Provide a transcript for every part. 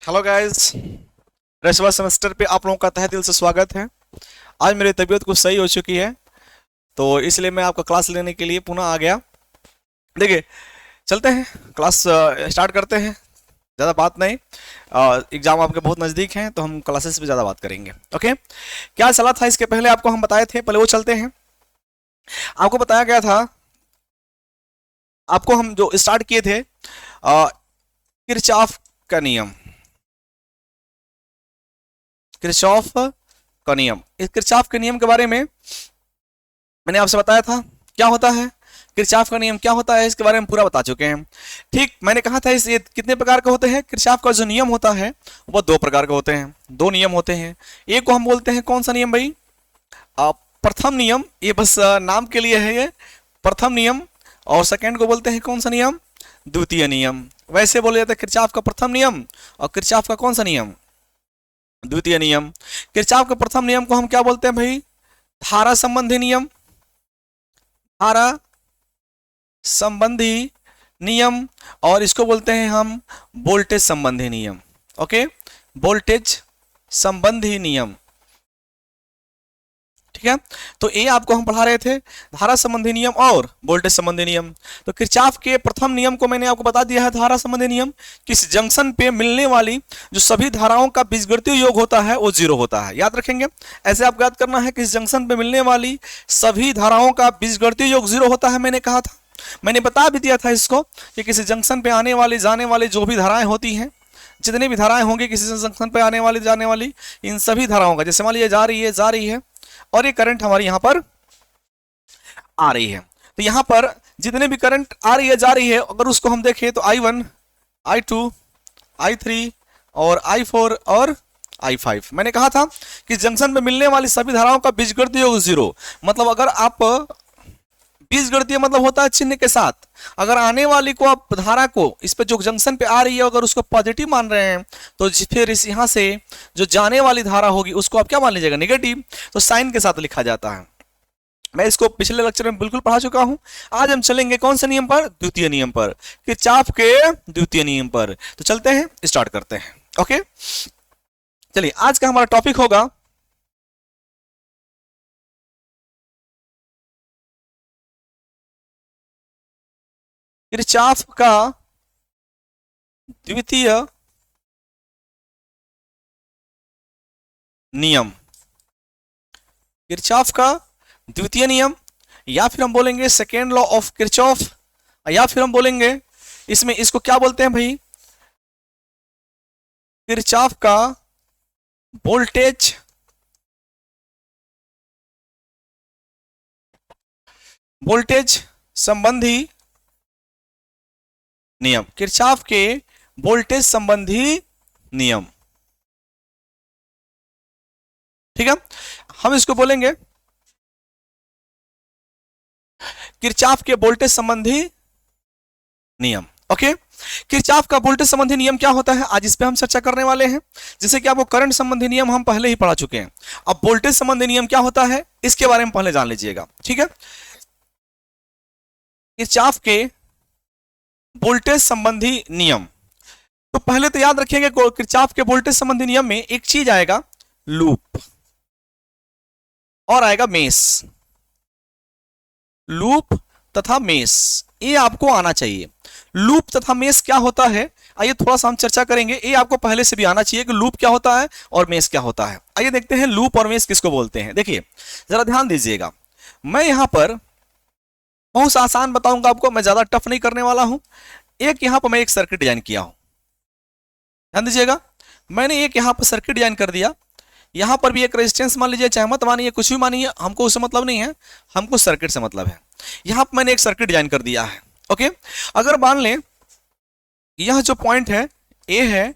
Hello guys. रसवा semester पे आप लोगों का तहे दिल से स्वागत है। आज मेरी तबीयत कुछ सही हो चुकी है, तो इसलिए मैं आपका क्लास लेने के लिए पुनः आ गया। देखिए, चलते हैं क्लास स्टार्ट करते हैं। ज़्यादा बात नहीं, एग्जाम आपके बहुत नज़दीक हैं तो हम क्लासेस पे ज़्यादा बात करेंगे। ओके, क्या चला था इसके पहले आपको हम बताए थे, पहले वो चलते हैं। आपको बताया गया था, आपको हम जो स्टार्ट किए थे किरचॉफ का नियम। किरचॉफ का नियम, इस किरचॉफ के नियम के बारे में मैंने आपसे बताया था क्या होता है, किरचॉफ का नियम क्या होता है, इसके बारे में पूरा बता चुके हैं। ठीक, मैंने कहा था इस ये कितने प्रकार के होते हैं। किरचॉफ का जो नियम होता है वो दो प्रकार के होते हैं, दो नियम होते हैं। एक को हम बोलते हैं कौन सा नियम भाई, प्रथम नियम। ये बस नाम के लिए है ये, प्रथम नियम। और सेकंड को बोलते हैं कौन सा नियम, द्वितीय नियम। वैसे बोले जाते हैं किरचॉफ का प्रथम नियम और किरचॉफ का कौन सा नियम, द्वितीय नियम। किरचॉफ का प्रथम नियम को हम क्या बोलते हैं भाई, धारा संबंधी नियम। धारा संबंधी नियम, और इसको बोलते हैं हम वोल्टेज संबंधी नियम। ओके, वोल्टेज संबंधी नियम, ठीक है। तो ये आपको हम पढ़ा रहे थे, धारा संबंधी नियम और वोल्टेज संबंधी नियम। तो किरचॉफ के प्रथम नियम को मैंने आपको बता दिया है, धारा संबंधी नियम। किस जंक्शन पे मिलने वाली जो सभी धाराओं का बीजगणितीय योग होता है वो जीरो होता है, याद रखेंगे। ऐसे आपको याद करना है, किस जंक्शन पे मिलने वाली सभी धाराओं का बीजगणितीय योग जीरो होता है, मैंने कहा था। मैंने बता भी दिया था इसको कि किसी जंक्शन पे आने वाली जाने वाली जो भी धाराएं होती हैं, जितनी भी धाराएं होंगी किसी जंक्शन पे आने वाली जाने वाली, इन सभी धाराओं का, जैसे मान लीजिए जा रही है और ये करंट हमारी यहां पर आ रही है, तो यहां पर जितने भी करंट आ रही है जा रही है, अगर उसको हम देखें तो I1, I2, I3 और I4 और I5। मैंने कहा था कि जंक्शन में मिलने वाली सभी धाराओं का बीजगणितीय योग जीरो। मतलब अगर आप, बीजगणितीय मतलब होता है चिन्ह के साथ, अगर आने वाली को आप धारा को इस पे जो जंक्शन पे आ रही है अगर उसको पॉजिटिव मान रहे हैं, तो फिर इस यहां से जो जाने वाली धारा होगी उसको आप क्या मान लीजिएगा, नेगेटिव। तो साइन के साथ लिखा जाता है। मैं इसको पिछले लेक्चर में बिल्कुल पढ़ा चुका हूं। आज हम चलेंगे कौन से नियम पर, द्वितीय नियम पर, किरचॉफ के द्वितीय नियम पर। तो चलते हैं, स्टार्ट करते हैं। ओके, चलिए आज का हमारा टॉपिक होगा किरचॉफ का द्वितीय नियम। किरचॉफ का द्वितीय नियम, या फिर हम बोलेंगे सेकेंड लॉ ऑफ किरचॉफ, या फिर हम बोलेंगे इसमें इसको क्या बोलते हैं भाई, किरचॉफ का वोल्टेज वोल्टेज संबंधी नियम। किरचॉफ के वोल्टेज संबंधी नियम, ठीक है। हम इसको बोलेंगे किरचॉफ के वोल्टेज संबंधी नियम। ओके, किरचॉफ का वोल्टेज संबंधी नियम क्या होता है, आज इस पे हम चर्चा करने वाले हैं। जैसे कि आपको करंट संबंधी नियम हम पहले ही पढ़ा चुके हैं, अब वोल्टेज संबंधी नियम क्या होता है इसके बारे में पहले जान लीजिएगा, ठीक है। किरचॉफ के वोल्टेज संबंधी नियम, तो पहले तो याद रखिएगा किरचॉफ के वोल्टेज संबंधी नियम में एक चीज आएगा लूप, और आएगा मेस। लूप तथा मेस, ये आपको आना चाहिए। लूप तथा मेस क्या होता है, आइए थोड़ा सा हम चर्चा करेंगे। ये आपको पहले से भी आना चाहिए कि लूप क्या होता है और मेस क्या होता है। आइए देखते हैं लूप और मेस किसको बोलते हैं। देखिए जरा ध्यान दीजिएगा, मैं यहां पर बहुत आसान बताऊंगा आपको, मैं ज्यादा टफ नहीं करने वाला हूं। एक यहां पर मैं एक सर्किट डिजाइन किया हूं, ध्यान दीजिएगा। मैंने एक यहां पर सर्किट डिजाइन कर दिया, यहां पर भी एक रेजिस्टेंस मान लीजिए, चाहे मत मानिए, कुछ भी मानिए, हमको उससे मतलब नहीं है, हमको सर्किट से मतलब है। यहां पर मैंने एक सर्किट डिजाइन कर दिया है। ओके, अगर मान लें यह जो पॉइंट है ए है,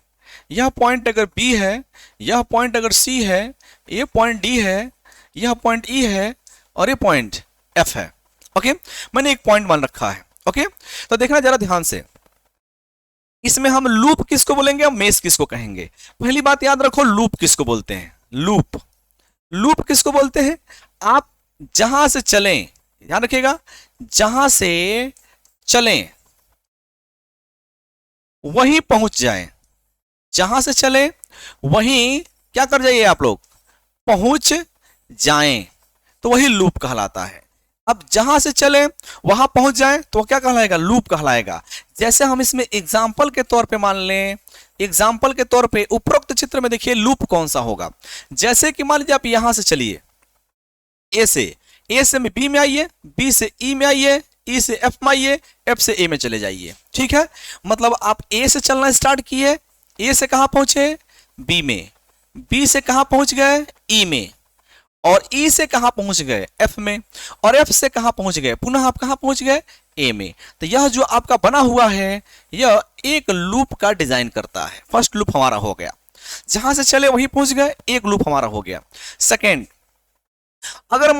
यह पॉइंट अगर बी है, यह पॉइंट अगर सी है, ये पॉइंट डी है, यह पॉइंट ई है और ये पॉइंट एफ है। ओके, मैंने एक पॉइंट मान रखा है। ओके, तो देखना जरा ध्यान से, इसमें हम लूप किसको बोलेंगे और मेस किसको कहेंगे। पहली बात याद रखो, लूप किसको बोलते हैं, लूप, लूप किसको बोलते हैं, आप जहां से चलें, ध्यान रखिएगा, जहां से चलें वहीं पहुंच जाएं, जहां से चले वहीं क्या कर जाइए आप लोग, पहुंच जाएं, तो वही लूप कहलाता है। अब जहां से चले वहां पहुंच जाएं तो क्या कहलाएगा, लूप कहलाएगा। जैसे हम इसमें एग्जाम्पल के तौर पे मान लें, एग्जाम्पल के तौर पे उपरोक्त चित्र में देखिए लूप कौन सा होगा। जैसे कि मान लीजिए आप यहां से चलिए, ए से में बी में आइए, बी से ई में आइए, ई से एफ में आइए, एफ से ए में चले जाइए। ठीक है, मतलब आप ए से चलना स्टार्ट किए, ए से कहां पहुंचे, बी में, बी से कहां पहुंच गए, ई में, और ई से कहां पहुंच गए, एफ में, और एफ से कहां पहुंच गए, पुनः आप कहां पहुंच गए, ए में। तो यह जो आपका बना हुआ है यह एक लूप का डिजाइन करता है। फर्स्ट लूप हमारा हो गया, जहां से चले वहीं पहुंच गए, एक लूप हमारा हो गया। सेकेंड, अगर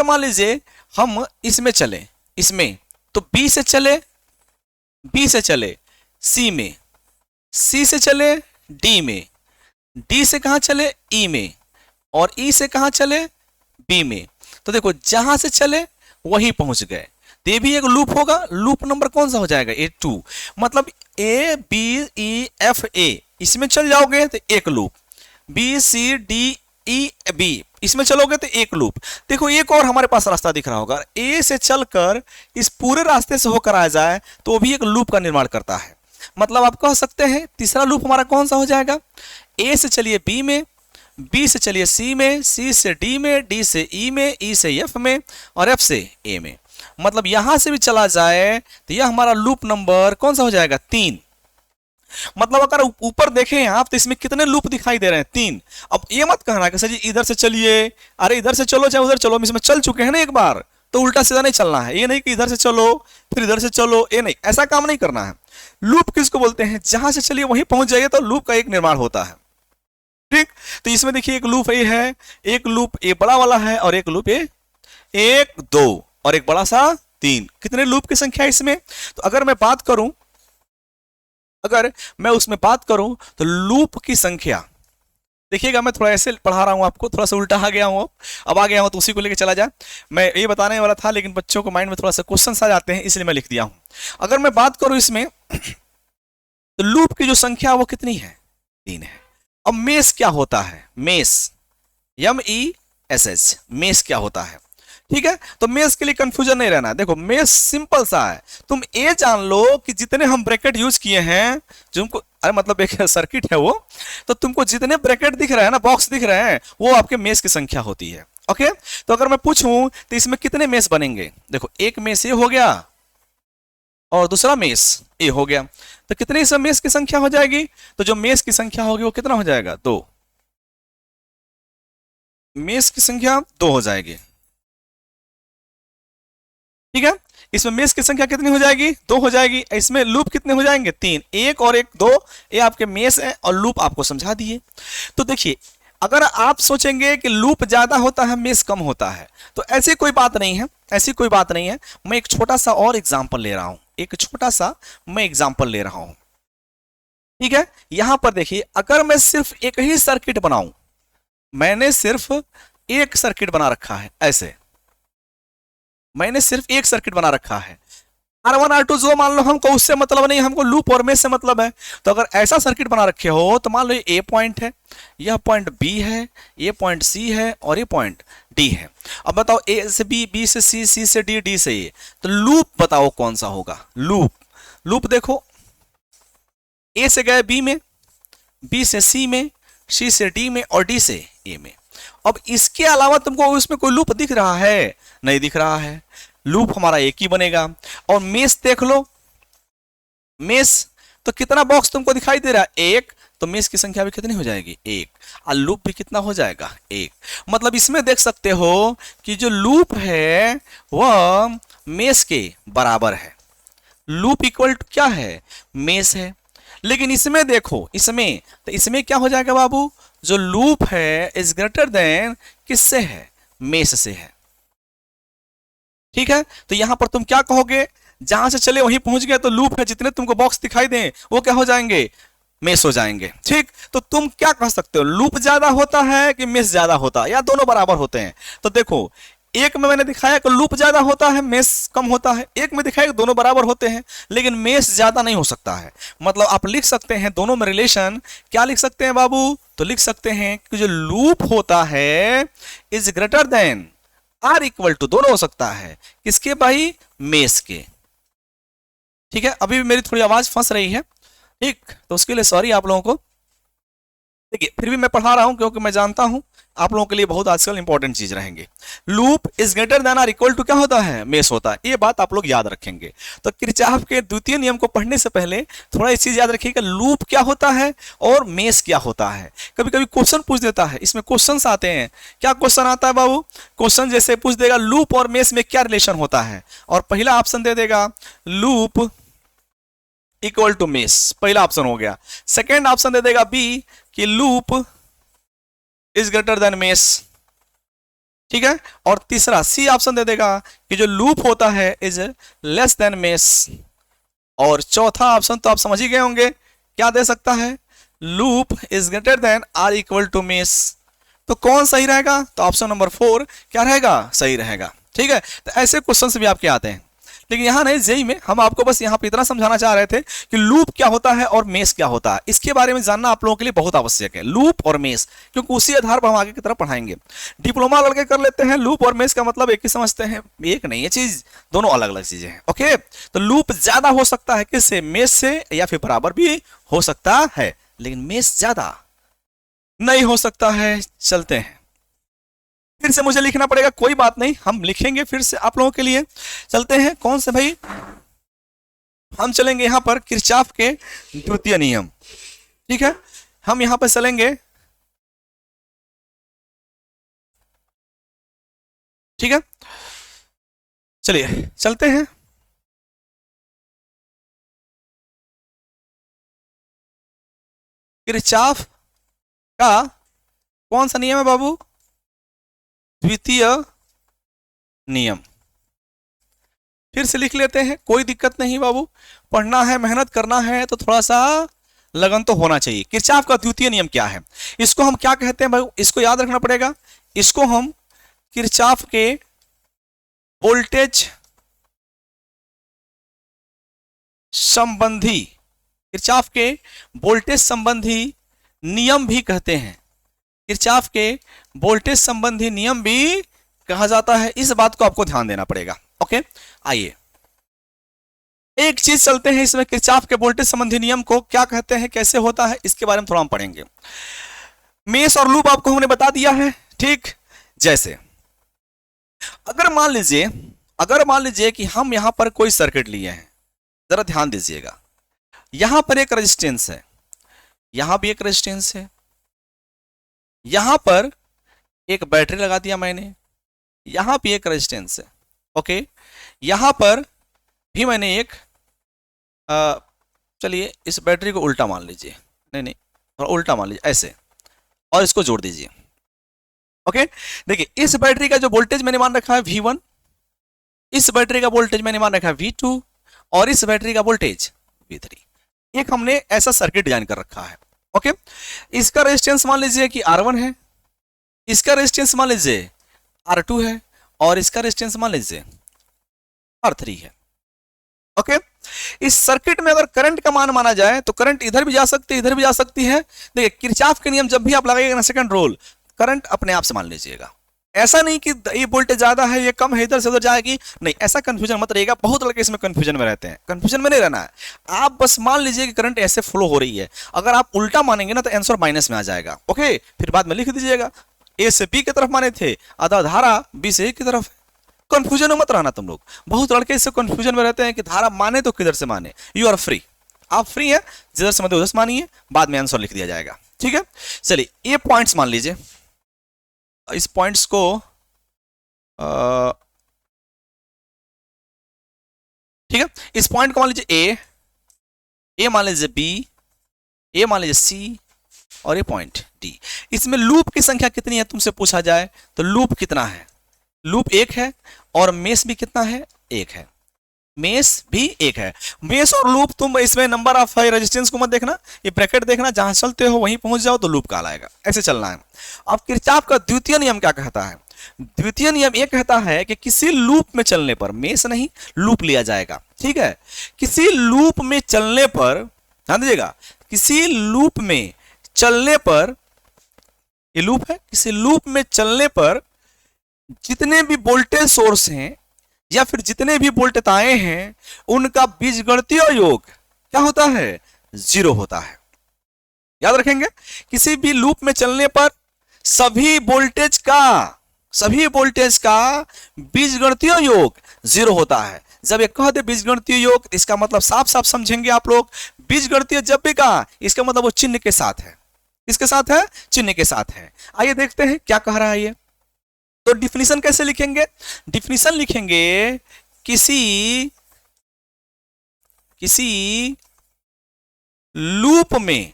मान लीजिए हम इसमें चले, इसमें तो बी से चले, बी से चले सी में, सी से चले डी में, डी से कहां चले, ई में, और ई से कहां चले, बी में। तो देखो जहां से चले वहीं पहुंच गए, तो ये भी एक लूप होगा। लूप नंबर कौन सा हो जाएगा, A2। मतलब ए बी ई एफ ए, इसमें चल जाओगे तो एक loop, B C D E B इसमें चलोगे तो एक लूप। देखो एक और हमारे पास रास्ता दिख रहा होगा, ए से चलकर इस पूरे रास्ते से होकर आ जाए तो वो भी एक लूप का निर्माण करता है। मतलब आप कह सकते हैं तीसरा लूप हमारा कौन सा हो जाएगा, ए से चलिए बी में, बी से चलिए सी में, सी से डी में, डी से ई में, ई से एफ में, और एफ से ए में। मतलब यहां से भी चला जाए तो यह हमारा लूप नंबर कौन सा हो जाएगा, 3। मतलब अगर ऊपर देखें आप तो इसमें कितने लूप दिखाई दे रहे हैं, 3। अब ये मत कहना कि सर जी इधर से चलिए, अरे इधर से चलो चाहे उधर चलो, हम इसमें चल चुके हैं ना एक बार, तो उल्टा सीधा नहीं चलना है। ये नहीं कि इधर से चलो फिर इधर से चलो, ये नहीं, ऐसा काम नहीं करना है। लूप किसको बोलते हैं, जहां से चलिए वहीं पहुंच जाइए तो लूप का एक निर्माण होता है। ठीक, तो इसमें देखिए एक लूप ए है, एक लूप ए बड़ा वाला है, और एक लूप ए 1 2 और एक बड़ा सा 3। कितने लूप की संख्या है इसमें, तो अगर मैं बात करूं, अगर मैं उसमें बात करूं तो लूप की संख्या देखिएगा, मैं थोड़ा ऐसे पढ़ा रहा हूं आपको, थोड़ा सा उल्टा आ गया हूं, अब आ गया हूं तो उसी को लेके चला जा। मैं ये बताने वाला था लेकिन बच्चों को माइंड में थोड़ा सा क्वेश्चंस आ जाते हैं इसलिए मैं लिख दिया हूं। अगर मैं बात करूं इसमें तो लूप की जो संख्या वो कितनी है, 3 है। अब मेस क्या होता है, मेस MESH, मेस क्या होता है। ठीक है, तो मेस के लिए कंफ्यूजन नहीं रहना। देखो मेस सिंपल सा है, तुम ये जान लो कि जितने हम ब्रैकेट यूज किए हैं, जो हमको अरे मतलब एक सर्किट है वो, तो तुमको जितने ब्रैकेट दिख रहे हैं ना, बॉक्स दिख रहे हैं, वो आपके मेस की संख्या होती है। ओके, तो अगर मैं पूछूं तो इसमें कितने मेस बनेंगे, देखो एक मेस ये हो गया और दूसरा मेस ए हो गया, तो कितने इसमें मेस की संख्या हो जाएगी, तो जो मेस की संख्या होगी वो कितना हो जाएगा, 2। मेस की संख्या 2 हो जाएगी। ठीक है, इसमें मेस की संख्या कितनी हो जाएगी, 2 हो जाएगी। इसमें लूप कितने हो जाएंगे, 3, 1 और 1 2, ये आपके मेस है और लूप आपको समझा दिए। तो देखिए अगर आप सोचेंगे कि लूप ज्यादा होता है मेस कम होता है, तो ऐसी कोई बात नहीं है, ऐसी कोई बात नहीं है। मैं एक छोटा सा और एग्जाम्पल ले रहा हूं, एक छोटा सा मैं एग्जाम्पल ले रहा हूं। ठीक है, यहां पर देखिए अगर मैं सिर्फ एक ही सर्किट बनाऊं, मैंने सिर्फ एक सर्किट बना रखा है, ऐसे मैंने सिर्फ एक सर्किट बना रखा है, R1 R2 जो मान लो हमको उससे मतलब नहीं, हमको लूप और मेस से मतलब है। तो अगर ऐसा सर्किट बना रखे हो तो मान लो ये A पॉइंट है, यह पॉइंट B है, ये पॉइंट C है और ये पॉइंट D है। अब बताओ A से B, B से C, C से D, D से A, तो लूप बताओ कौन सा होगा, लूप देखो A से गए B में, B से C में, C से D में और D से A में। अब इसके अलावा तुमको उसमें कोई लूप दिख रहा है, नहीं दिख रहा है, लूप हमारा एक ही बनेगा। और मेस देख लो, मेस तो कितना बॉक्स तुमको दिखाई दे रहा है, 1, तो मेस की संख्या भी कितनी हो जाएगी, 1, और लूप भी कितना हो जाएगा, 1। मतलब इसमें देख सकते हो कि जो लूप है वह मेस के बराबर है, लूप इक्वल टू क्या है, मेस है। लेकिन इसमें देखो, इसमें तो इसमें क्या हो जाएगा बाबू, जो लूप है इज ग्रेटर देन किससे है, मेस से है। ठीक है, तो यहां पर तुम क्या कहोगे, जहां से चले वहीं पहुंच गए, तो लूप है, जितने तुमको बॉक्स दिखाई दें वो क्या हो जाएंगे, मेस हो जाएंगे। ठीक, तो तुम क्या कह सकते हो, लूप ज्यादा होता है कि मेस ज्यादा होता है, या दोनों बराबर होते हैं। तो देखो एक में मैंने दिखाया कि लूप ज्यादा होता है, मेस कम होता है। एक में दिखाया कि दोनों बराबर होते हैं, लेकिन मेस ज्यादा नहीं हो सकता है। मतलब आप लिख सकते हैं दोनों में रिलेशन, क्या लिख सकते हैं बाबू? तो लिख सकते हैं कि जो लूप होता है is greater than or equal to, दोनों हो सकता है किसके भाई? मेस के। ठीक है, अभी भी मेरी थोड़ी आवाज फंस रही है, ठीक, तो उसके लिए सॉरी आप लोगों को। देखिए फिर भी मैं पढ़ा रहा हूं क्योंकि मैं जानता हूं आप लोगों के लिए बहुत आजकल इंपॉर्टेंट चीज रहेंगे। Loop is greater than or equal to क्या होता है? मेस होता है। ये बात आप लोग याद रखेंगे। तो किरचॉफ के द्वितीय नियम को पढ़ने से पहले थोड़ा इस चीज याद रखिएगा, लूप क्या होता है और मेस क्या होता है। कभी कभी क्वेश्चन पूछ देता है, इसमें क्वेश्चन आते हैं। क्या क्वेश्चन आता है बाबू? क्वेश्चन जैसे पूछ देगा लूप और मेस में क्या रिलेशन होता है, और पहला ऑप्शन दे देगा लूप इक्वल टू मेस, पहला ऑप्शन हो गया। सेकेंड ऑप्शन दे देगा बी कि loop is greater then mess, ठीक है। और तीसरा सी ऑप्शन दे देगा कि जो लूप होता है इज लेस देन मेस। और चौथा ऑप्शन तो आप समझ ही गए होंगे, क्या दे सकता है? Loop is greater than or equal to mesh. तो कौन सही रहेगा? तो ऑप्शन नंबर 4 क्या रहेगा? सही रहेगा, ठीक है। तो ऐसे क्वेश्चन भी आपके आते हैं, लेकिन यहां नहीं, जेई में हम आपको बस यहां पे इतना समझाना चाह रहे थे कि लूप क्या होता है और मेस क्या होता है। इसके बारे में जानना आप लोगों के लिए बहुत आवश्यक है, लूप और मेस, क्योंकि उसी आधार पर हम आगे की तरफ पढ़ाएंगे। डिप्लोमा लड़के कर लेते हैं, लूप और मेस का मतलब एक ही समझते हैं, एक नहीं है चीज, दोनों अलग अलग चीजें हैं। ओके, तो लूप ज्यादा हो सकता है किससे? मेस से, या फिर बराबर भी हो सकता है, लेकिन मेस ज्यादा नहीं हो सकता है। चलते हैं, फिर से मुझे लिखना पड़ेगा, कोई बात नहीं, हम लिखेंगे फिर से आप लोगों के लिए। चलते हैं, कौन से भाई? हम चलेंगे यहां पर किरचॉफ के द्वितीय नियम, ठीक है। हम यहां पर चलेंगे, ठीक है, चलिए चलते हैं। किरचॉफ का कौन सा नियम है बाबू? द्वितीय नियम। फिर से लिख लेते हैं, कोई दिक्कत नहीं बाबू, पढ़ना है, मेहनत करना है तो थोड़ा सा लगन तो होना चाहिए। किरचॉफ का द्वितीय नियम क्या है? इसको हम क्या कहते हैं भाई? इसको याद रखना पड़ेगा। इसको हम किरचॉफ के वोल्टेज संबंधी, किरचॉफ के वोल्टेज संबंधी नियम भी कहते हैं। किरचॉफ के वोल्टेज संबंधी नियम भी कहा जाता है, इस बात को आपको ध्यान देना पड़ेगा। ओके, आइए एक चीज चलते हैं इसमें, किरचॉफ के वोल्टेज संबंधी नियम को क्या कहते हैं, कैसे होता है, इसके बारे में थोड़ा हम पढ़ेंगे। मेस और लूप आपको हमने बता दिया है, ठीक। जैसे अगर मान लीजिए कि हम यहां पर कोई सर्किट लिए हैं, जरा ध्यान दीजिएगा। यहां पर एक रेजिस्टेंस है, यहां भी एक रेजिस्टेंस है, यहां पर एक बैटरी लगा दिया मैंने, यहां भी एक रेजिस्टेंस है। ओके, यहां पर भी मैंने एक चलिए इस बैटरी को उल्टा मान लीजिए, नहीं थोड़ा उल्टा मान लीजिए ऐसे, और इसको जोड़ दीजिए। ओके, देखिए इस बैटरी का जो वोल्टेज मैंने मान रखा है V1, इस बैटरी का वोल्टेज मैंने मान रखा है V2, और इस बैटरी का वोल्टेज V3। एक हमने ऐसा सर्किट डिजाइन कर रखा है। ओके, इसका रेजिस्टेंस मान लीजिए कि R1 है, इसका रेजिस्टेंस मान लीजिए R2 है, और इसका रेजिस्टेंस मान लीजिए R3 है। ओके, इस सर्किट में अगर करंट का मान माना जाए तो करंट इधर भी जा सकती है, इधर भी जा सकती है। देखिए किरचॉफ के नियम जब भी आप लगाइएगा ना, सेकंड रूल, करंट अपने आप से मान लीजिएगा। ऐसा नहीं कि ये वोल्टेज ज्यादा है, ये कम है, इधर से उधर जाएगी, नहीं, ऐसा कंफ्यूजन मत रहिएगा। बहुत लड़के इसमें कंफ्यूजन में रहते हैं, कंफ्यूजन में नहीं रहना है। आप बस मान लीजिए कि करंट ऐसे फ्लो हो रही है। अगर आप उल्टा मानेंगे ना तो आंसर माइनस में आ जाएगा। ओके, फिर बाद में लिख दीजिएगा ए से बी की तरफ माने थे, अतः धारा बी से ए की तरफ है। कंफ्यूजन में मत रहना तुम लोग। बहुत लड़के इससे कंफ्यूजन में रहते हैं कि धारा माने तो किधर से माने। यू आर फ्री, आप फ्री है, जिधर से माने उधर से मानिए, बाद में आंसर लिख दिया जाएगा। ठीक है, चलिए ये पॉइंट्स मान लीजिए, इस पॉइंट्स को ठीक है, इस पॉइंट को मान लीजिए ए मान लीजिए बी, ए मान लीजिए सी, और ये पॉइंट डी। इसमें लूप की संख्या कितनी है तुमसे पूछा जाए तो लूप कितना है? लूप 1 है, और मेस भी कितना है? 1 है, मेस भी 1 है। मेस और लूप तुम इसमें नंबर ऑफ रेजिस्टेंस को मत देखना, ये ब्रैकेट देखना, जहां चलते हो वहीं पहुंच जाओ तो लूप कहलाएगा। ऐसे चलना है। अब किरचॉफ का द्वितीय नियम क्या कहता है? द्वितीय नियम ये कहता है कि किसी लूप में चलने पर, मेष नहीं लूप लिया जाएगा, ठीक है, किसी लूप में चलने पर, ध्यान दीजिएगा, किसी लूप में चलने पर, ये लूप है, किसी लूप में चलने पर जितने भी वोल्टेज सोर्स हैं या फिर जितने भी वोल्टेजताएं हैं उनका बीजगणितीय योग क्या होता है, 0 होता है। याद रखेंगे, किसी भी लूप में चलने पर सभी वोल्टेज का बीजगणितीय योग 0 होता है। जब ये कह दे बीजगणितीय योग, इसका मतलब साफ साफ समझेंगे आप लोग, बीजगणितीय जब भी कहा इसका मतलब वो चिन्ह के साथ है। किसके साथ है, चिन्ह के साथ है। आइए देखते हैं क्या कह रहा है ये। तो डिफिनीशन कैसे लिखेंगे, डिफिनीशन लिखेंगे किसी लूप में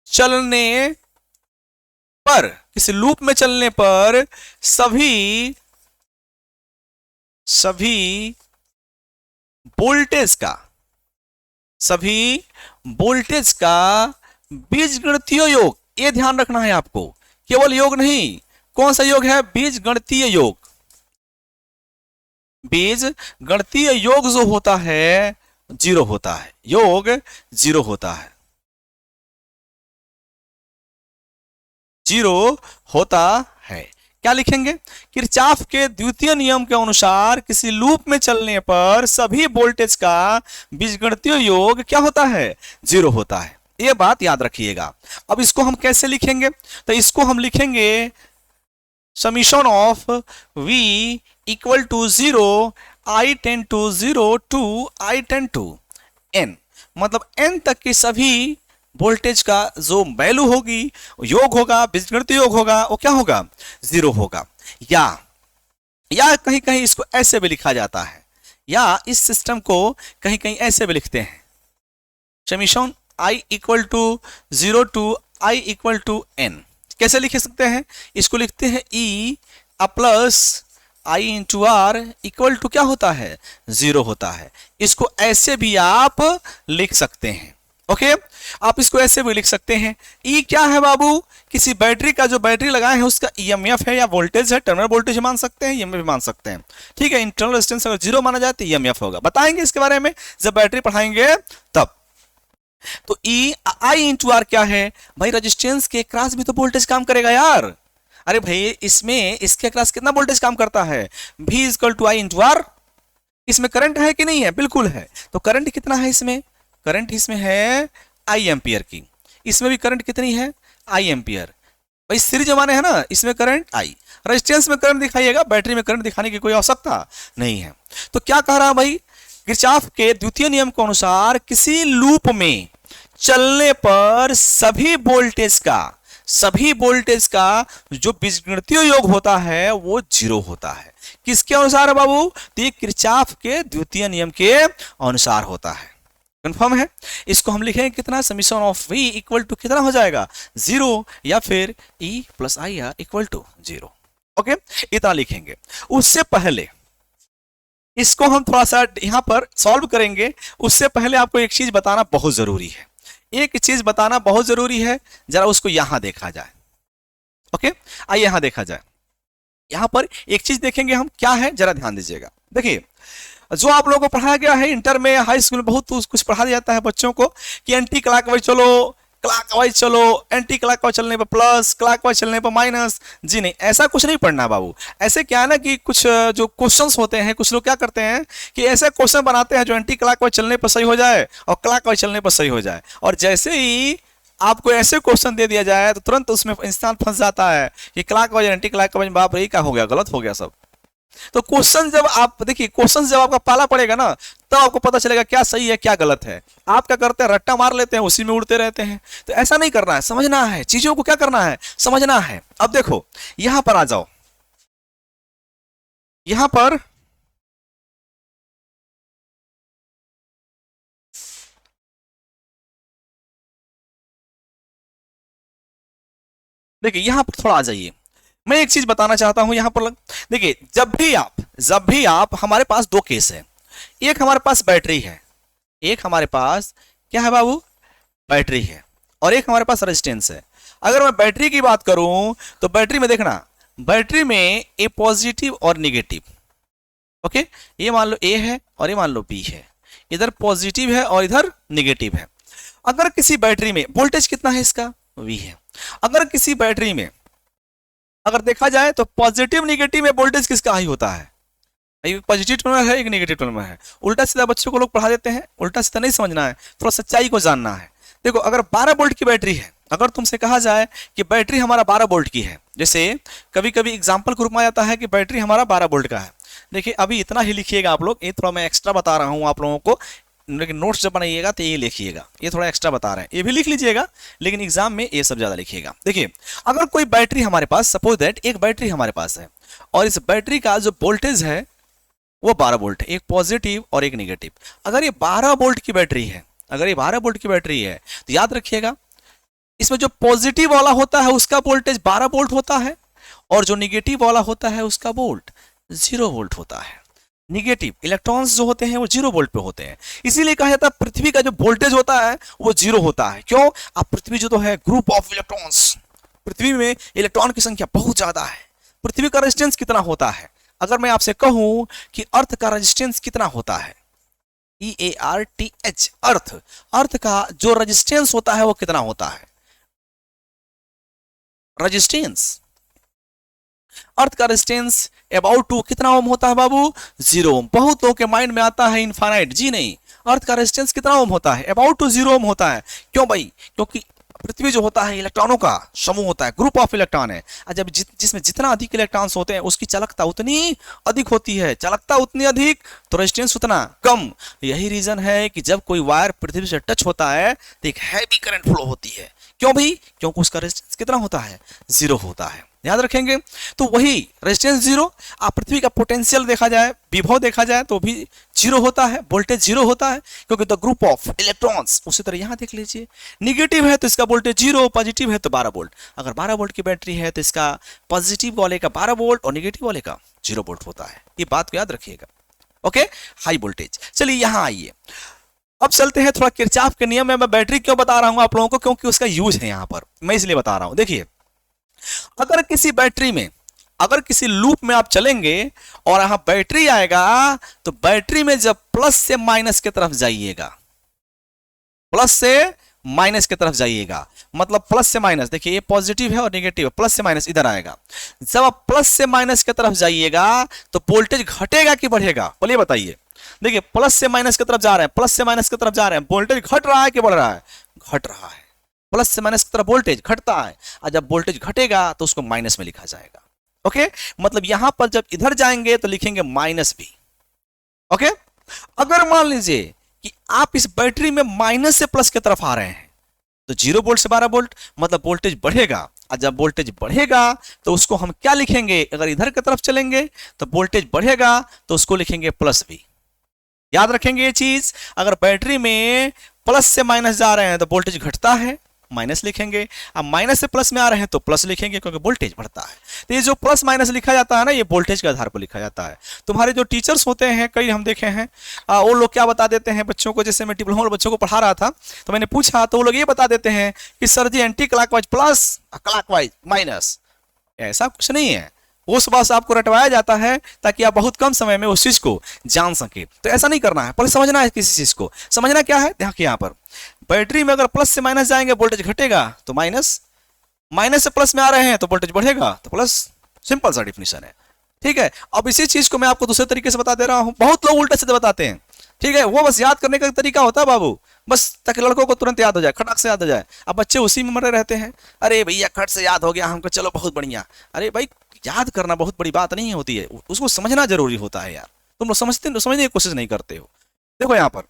चलने पर, किसी लूप में चलने पर सभी वोल्टेज का बीजगणितीय योग, ये ध्यान रखना है आपको, केवल योग नहीं, कौन सा योग है, बीजगणितीय योग। बीजगणितीय योग जो होता है 0 होता है, योग 0 होता है, 0 होता है। क्या लिखेंगे, किरचॉफ के द्वितीय नियम के अनुसार किसी लूप में चलने पर सभी वोल्टेज का बीजगणितीय योग क्या होता है, 0 होता है। ये बात याद रखिएगा। अब इसको हम कैसे लिखेंगे, तो इसको हम लिखेंगे summation of V equal to 0 I tend to 0 to I tend to N, मतलब N तक के सभी वोल्टेज का जो वैल्यू होगी, योग होगा, बीजगणितीय योग होगा, वो क्या होगा, 0 होगा। या कहीं कहीं इसको ऐसे भी लिखा जाता है, या इस सिस्टम को कहीं कहीं ऐसे भी लिखते हैं, summation I equal to 0 to I equal to N। कैसे लिख सकते हैं, इसको लिखते हैं E plus I into R equal to क्या होता है, 0 होता है। इसको ऐसे भी आप लिख सकते हैं, ओके। आप इसको ऐसे भी लिख सकते हैं, E क्या है बाबू, किसी बैटरी का, जो बैटरी लगाए हैं उसका EMF है या वोल्टेज है, टर्मिनल वोल्टेज मान सकते हैं, EMF भी मान सकते हैं, ठीक है। इंटरनल रेजिस्टेंस अगर 0 माना जाए तो EMF होगा, बताएंगे इसके बारे में जब बैटरी पढ़ाएंगे तब। तो E I इंटू R क्या है भाई, रेजिस्टेंस के क्रॉस भी तो वोल्टेज काम करेगा यार। अरे भाई इसमें इसके क्रॉस कितना वोल्टेज काम करता है, V equal to I into R। इसमें करंट है कि नहीं है, बिल्कुल है। तो करंट कितना है इसमें, करंट इसमें है I एम्पियर की, इसमें भी करंट कितनी है, I एम्पियर। भाई सीरीज जमाने है ना, इसमें करंट I, रेजिस्टेंस में करंट दिखाइएगा, बैटरी में करंट दिखाने की कोई आवश्यकता नहीं है। तो क्या कह रहा है भाई, किरचॉफ के द्वितीय नियम के अनुसार किसी लूप में चलने पर सभी वोल्टेज का जो बीजगणितीय योग होता है वो 0 होता है। किसके अनुसार है बाबू, तो ये किरचॉफ के द्वितीय नियम के अनुसार होता है। कंफर्म है। इसको हम लिखेंगे कितना, summation of V equal to कितना हो जाएगा, 0, या फिर E plus I equal to 0। Okay, इतना लिखेंगे। उससे पहले इसको हम थोड़ा सा यहां पर सॉल्व करेंगे, उससे पहले आपको एक चीज बताना बहुत जरूरी है, एक चीज बताना बहुत जरूरी है, जरा उसको यहां देखा जाए। ओके, आइए यहां देखा जाए। यहां पर एक चीज देखेंगे हम, क्या है जरा ध्यान दीजिएगा। देखिए, जो आप लोगों को पढ़ाया गया है इंटर में, हाई स्कूल में बहुत कुछ पढ़ाया जाता है बच्चों को कि एंटी क्लॉकवाइज चलो, क्लॉकवाइज चलो, एंटी क्लॉकवाइज चलने पर प्लस, क्लॉकवाइज चलने पर माइनस। जी नहीं, ऐसा कुछ नहीं पढ़ना बाबू। ऐसे क्या है ना कि कुछ जो क्वेश्चंस होते हैं, कुछ लोग क्या करते हैं कि ऐसे क्वेश्चन बनाते हैं जो एंटी क्लॉकवाइज चलने पर सही हो जाए और क्लॉकवाइज चलने पर सही हो जाए, और जैसे ही आपको ऐसे क्वेश्चन दे दिया जाए तो तुरंत उसमें इंसान फंस जाता है कि क्लॉकवाइज एंटी क्लॉकवाइज, बाप रे क्या हो गया, गलत हो गया सब। तो क्वेश्चन जब आप देखिए, क्वेश्चन जब आपका पाला पड़ेगा ना, तब आपको पता चलेगा क्या सही है क्या गलत है। आप क्या करते हैं, रट्टा मार लेते हैं, उसी में उड़ते रहते हैं। तो ऐसा नहीं करना है, समझना है चीजों को, क्या करना है, समझना है। अब देखो यहां पर आ जाओ, यहां पर देखिए, यहां पर थोड़ा आ जाइए। मैं एक चीज बताना चाहता हूं यहां पर। देखिए, जब भी आप हमारे पास दो केस है, एक हमारे पास बैटरी है, एक हमारे पास क्या है बाबू, बैटरी है, और एक हमारे पास रेजिस्टेंस है। अगर मैं बैटरी की बात करूं तो बैटरी में देखना, बैटरी में ए पॉजिटिव और निगेटिव, ओके, ये मान लो ए है और ये मान लो बी है, इधर पॉजिटिव है और इधर निगेटिव है। अगर किसी बैटरी में वोल्टेज कितना है इसका, वी है। अगर किसी बैटरी में अगर देखा जाए तो पॉजिटिव निगेटिव में वोल्टेज किसका हाई होता है, एक पॉजिटिव टर्मिनल है एक निगेटिव टर्मिनल है। उल्टा सीधा बच्चों को लोग पढ़ा देते हैं, उल्टा सीधा नहीं समझना है, थोड़ा सच्चाई को जानना है। देखो अगर 12 वोल्ट की बैटरी है, अगर तुमसे कहा जाए कि बैटरी हमारा 12 वोल्ट की है, जैसे कभी कभी एग्जांपल के रूप में आ जाता है कि बैटरी हमारा 12 वोल्ट का है। देखिए अभी इतना ही लिखिएगा आप लोग, ये थोड़ा मैं एक्स्ट्रा बता रहा हूँ आप लोगों को, लेकिन नोट्स जब बनाइएगा तो ये लिखिएगा, ये थोड़ा एक्स्ट्रा बता रहे हैं, ये भी लिख लीजिएगा, लेकिन एग्जाम में ये सब ज्यादा लिखिएगा। देखिए अगर कोई बैटरी हमारे पास, सपोज दैट एक बैटरी हमारे पास है और इस बैटरी का जो वोल्टेज है वो 12 वोल्ट है, एक पॉजिटिव और एक निगेटिव। अगर ये 12 वोल्ट की बैटरी है, अगर ये 12 वोल्ट की बैटरी है तो याद रखिएगा इसमें जो पॉजिटिव वाला होता है उसका वोल्टेज 12 वोल्ट होता है और जो निगेटिव वाला होता है उसका वोल्ट 0 वोल्ट होता है। निगेटिव इलेक्ट्रॉन्स जो होते हैं वो 0 वोल्ट पे होते हैं, इसीलिए कहा जाता है पृथ्वी का जो वोल्टेज होता है वो 0 होता है। क्यों? अब पृथ्वी जो तो है ग्रुप ऑफ इलेक्ट्रॉन्स, पृथ्वी में इलेक्ट्रॉन की संख्या बहुत ज्यादा है। पृथ्वी का रेजिस्टेंस कितना होता है, अगर मैं आपसे कहूं कि अर्थ का रेजिस्टेंस कितना होता है, EARTH, अर्थ का जो रेजिस्टेंस होता है वो कितना होता है, रेजिस्टेंस, अर्थ का रेजिस्टेंस अबाउट टू कितना ओम होता है बाबू, 0 ओम। बहुत लोगों के माइंड में आता है इनफाइनाइट, जी नहीं, अर्थ का रेजिस्टेंस कितना ओम होता है, अबाउट टू 0 ओम होता है। क्यों भाई? क्योंकि पृथ्वी जो होता है इलेक्ट्रॉनों का समूह होता है, ग्रुप ऑफ इलेक्ट्रॉन है, और जब जिसमें जितना अधिक इलेक्ट्रॉन्स होते हैं उसकी चालकता उतनी अधिक होती है, चालकता उतनी अधिक तो रेजिस्टेंस उतना कम। यही रीजन है कि जब कोई वायर पृथ्वी से टच होता है तो एक हैवी करंट फ्लो होती है। क्यों भाई? क्योंकि उसका रेजिस्टेंस कितना होता है, 0 होता है, याद रखेंगे। तो वही रेजिस्टेंस 0, आप पृथ्वी का पोटेंशियल देखा जाए, विभव देखा जाए तो भी 0 होता है, वोल्टेज 0 होता है क्योंकि द ग्रुप ऑफ इलेक्ट्रॉन्स। उसी तरह यहां देख लीजिए, निगेटिव है तो इसका वोल्टेज 0, पॉजिटिव है तो 12 वोल्ट। अगर 12 वोल्ट की बैटरी है तो इसका पॉजिटिव वाले का 12 वोल्ट और निगेटिव वाले का 0 वोल्ट होता है। ये बात को याद रखिएगा, ओके, हाई वोल्टेज। चलिए यहां आइए, अब चलते हैं थोड़ा किरचॉफ के नियम में। मैं बैटरी क्यों बता रहा हूं आप लोगों को, क्योंकि उसका यूज है यहां पर, मैं इसलिए बता रहा हूं। देखिए अगर किसी बैटरी में, अगर किसी लूप में आप चलेंगे और यहां बैटरी आएगा तो बैटरी में जब प्लस से माइनस की तरफ जाइएगा, प्लस से माइनस की तरफ जाइएगा, मतलब प्लस से माइनस, देखिए ये पॉजिटिव है और नेगेटिव है, प्लस से माइनस इधर आएगा। जब आप प्लस से माइनस की तरफ जाइएगा तो वोल्टेज घटेगा कि बढ़ेगा, बोलिए बताइए। देखिए प्लस से माइनस की तरफ जा रहे हैं, प्लस से माइनस की तरफ जा रहे हैं, वोल्टेज घट रहा है कि बढ़ रहा है, घट रहा है। प्लस से माइनस की तरफ वोल्टेज घटता है, और जब वोल्टेज घटेगा तो उसको माइनस में लिखा जाएगा, ओके। मतलब यहां पर जब इधर जाएंगे तो लिखेंगे माइनस भी, ओके। अगर मान लीजिए कि आप इस बैटरी में माइनस से प्लस की तरफ आ रहे हैं तो 0 वोल्ट से 12 वोल्ट, मतलब वोल्टेज बढ़ेगा, और जब वोल्टेज बढ़ेगा तो उसको हम क्या लिखेंगे, अगर इधर की तरफ चलेंगे तो वोल्टेज बढ़ेगा तो उसको लिखेंगे प्लस भी, याद रखेंगे ये चीज। अगर बैटरी में प्लस से माइनस जा रहे हैं तो वोल्टेज घटता है, माइनस लिखेंगे, अब माइनस से प्लस में आ रहे हैं तो प्लस लिखेंगे क्योंकि वोल्टेज बढ़ता है। तो ये जो प्लस माइनस लिखा जाता है ना, ये वोल्टेज के आधार पर लिखा जाता है। तुम्हारे जो टीचर्स होते हैं, कई हम देखे हैं, वो लोग क्या बता देते हैं बच्चों को, जैसे मैं डिप्लोमा बच्चों को पढ़ा रहा था तो मैंने पूछा तो वो लोग ये बता देते हैं कि sir ji anti clockwise plus, clockwise minus. ऐसा कुछ नहीं है, वो सुबह से आपको रटवाया जाता है ताकि आप बहुत कम समय में उस चीज को जान सके। तो ऐसा नहीं करना है, पहले समझना है किसी चीज को। समझना क्या है, देखिए यहाँ पर बैटरी में अगर प्लस से माइनस जाएंगे वोल्टेज घटेगा तो माइनस, माइनस से प्लस में आ रहे हैं तो वोल्टेज बढ़ेगा तो प्लस, सिंपल सा डिफिनेशन है, ठीक है। अब इसी चीज को मैं आपको दूसरे तरीके से बता दे रहा हूं, बहुत लोग उल्टे से बताते हैं, ठीक है। वो बस याद करने का तरीका होता है बाबू, बस ताकि लड़कों को तुरंत याद हो जाए, खटाक से याद हो जाए। अब बच्चे उसी में मरे रहते हैं, अरे भैया खट से याद हो गया हमको, चलो बहुत बढ़िया। अरे भाई याद करना बहुत बड़ी बात नहीं होती है, उसको समझना जरूरी होता है यार। तुम लोग समझने की कोशिश नहीं करते हो। देखो यहां पर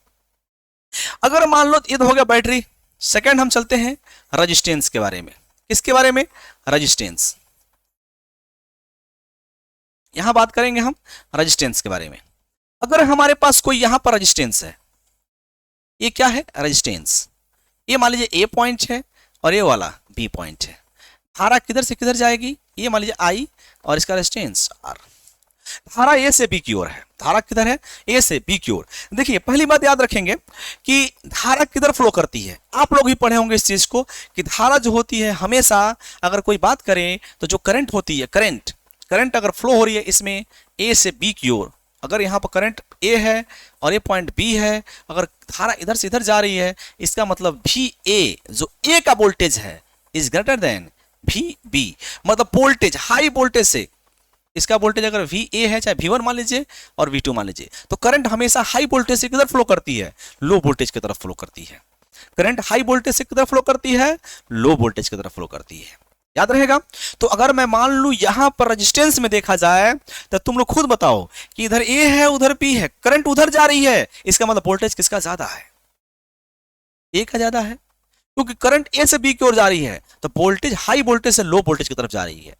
अगर मान लो ये तो हो गया बैटरी, सेकंड हम चलते हैं रेजिस्टेंस के बारे में। किसके बारे में, रेजिस्टेंस। यहां बात करेंगे हम रेजिस्टेंस के बारे में। अगर हमारे पास कोई यहां पर रेजिस्टेंस है, ये क्या है, रेजिस्टेंस। ये मान लीजिए ए पॉइंट है और ये वाला बी पॉइंट है। धारा किधर से किधर जाएगी, ये मान लीजिए आई और इसका रेजिस्टेंस आर। धारा ए से बी की ओर है, धारा किधर है, ए से बी की ओर। देखिए पहली बात याद रखेंगे कि धारा किधर फ्लो करती है, आप लोग भी पढ़े होंगे इस चीज को कि धारा जो होती है हमेशा, अगर कोई बात करें तो जो करंट होती है, करंट अगर फ्लो हो रही है इसमें ए से बी की ओर, अगर यहाँ पर करंट ए है और ये पॉइंट बी है, अगर धारा इधर से इधर जा रही है, इसका मतलब भी ए, जो ए का वोल्टेज है इज ग्रेटर देन भी बी, मतलब वोल्टेज हाई वोल्टेज से, इसका वोल्टेज अगर वी ए है, चाहे V1 मान लीजिए और V2 मान लीजिए, तो करंट हमेशा हाई वोल्टेज से किधर फ्लो करती है, लो वोल्टेज की तरफ फ्लो करती है। करंट हाई वोल्टेज से किधर फ्लो करती है, लो वोल्टेज की तरफ फ्लो करती है, याद रहेगा। तो अगर मैं मान लूं यहां पर रेजिस्टेंस में देखा जाए तो तुम लोग खुद बताओ कि इधर ए है उधर बी है, करंट उधर जा रही है, इसका मतलब वोल्टेज किसका ज्यादा है, ए का ज्यादा है, क्योंकि करंट ए से बी की ओर जा रही है, तो वोल्टेज हाई वोल्टेज से लो वोल्टेज की तरफ जा रही है।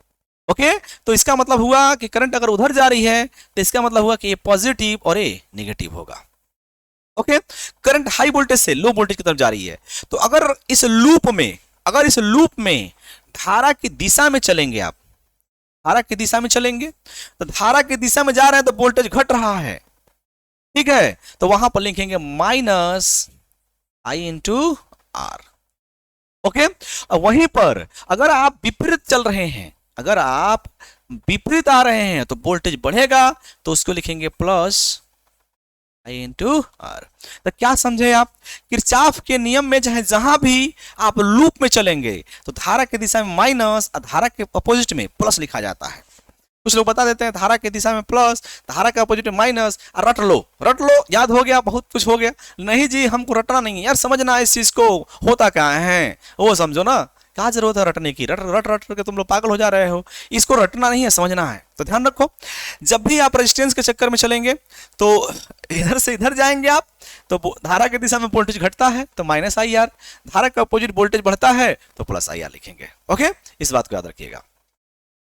ओके तो इसका मतलब हुआ कि करंट अगर उधर जा रही है तो इसका मतलब हुआ कि ए पॉजिटिव और ए नेगेटिव होगा। ओके करंट हाई वोल्टेज से लो वोल्टेज की तरफ जा रही है, तो अगर इस लूप में धारा की दिशा में चलेंगे, आप धारा की दिशा में चलेंगे, तो धारा की दिशा में जा रहे हैं तो वोल्टेज घट रहा है, ठीक है, तो वहां पर लिखेंगे minus I into R. Okay वहीं पर अगर आप विपरीत चल रहे हैं, अगर आप विपरीत आ रहे हैं तो वोल्टेज बढ़ेगा, तो उसको लिखेंगे प्लस आई इंटू आर। तो क्या समझे आप, किरचॉफ के नियम में चाहे जहां भी आप लूप में चलेंगे तो धारा की दिशा में माइनस और धारा के अपोजिट में प्लस लिखा जाता है। कुछ लोग बता देते हैं धारा की दिशा में प्लस, धारा के अपोजिट में माइनस, और रट लो याद हो गया, बहुत कुछ हो गया। नहीं जी हमको रटना नहीं है यार, समझना इस चीज को होता क्या है वो समझो ना, क्या जरूरत है रटने की, रट के तुम लोग पागल हो जा रहे हो, इसको रटना नहीं है समझना है। तो ध्यान रखो जब भी आप रेजिस्टेंस के चक्कर में चलेंगे तो इधर से इधर जाएंगे आप, तो धारा की दिशा में वोल्टेज घटता है तो माइनस आई आर, धारा का अपोजिट वोल्टेज बढ़ता है तो प्लस आई आर लिखेंगे। ओके इस बात को याद रखिएगा।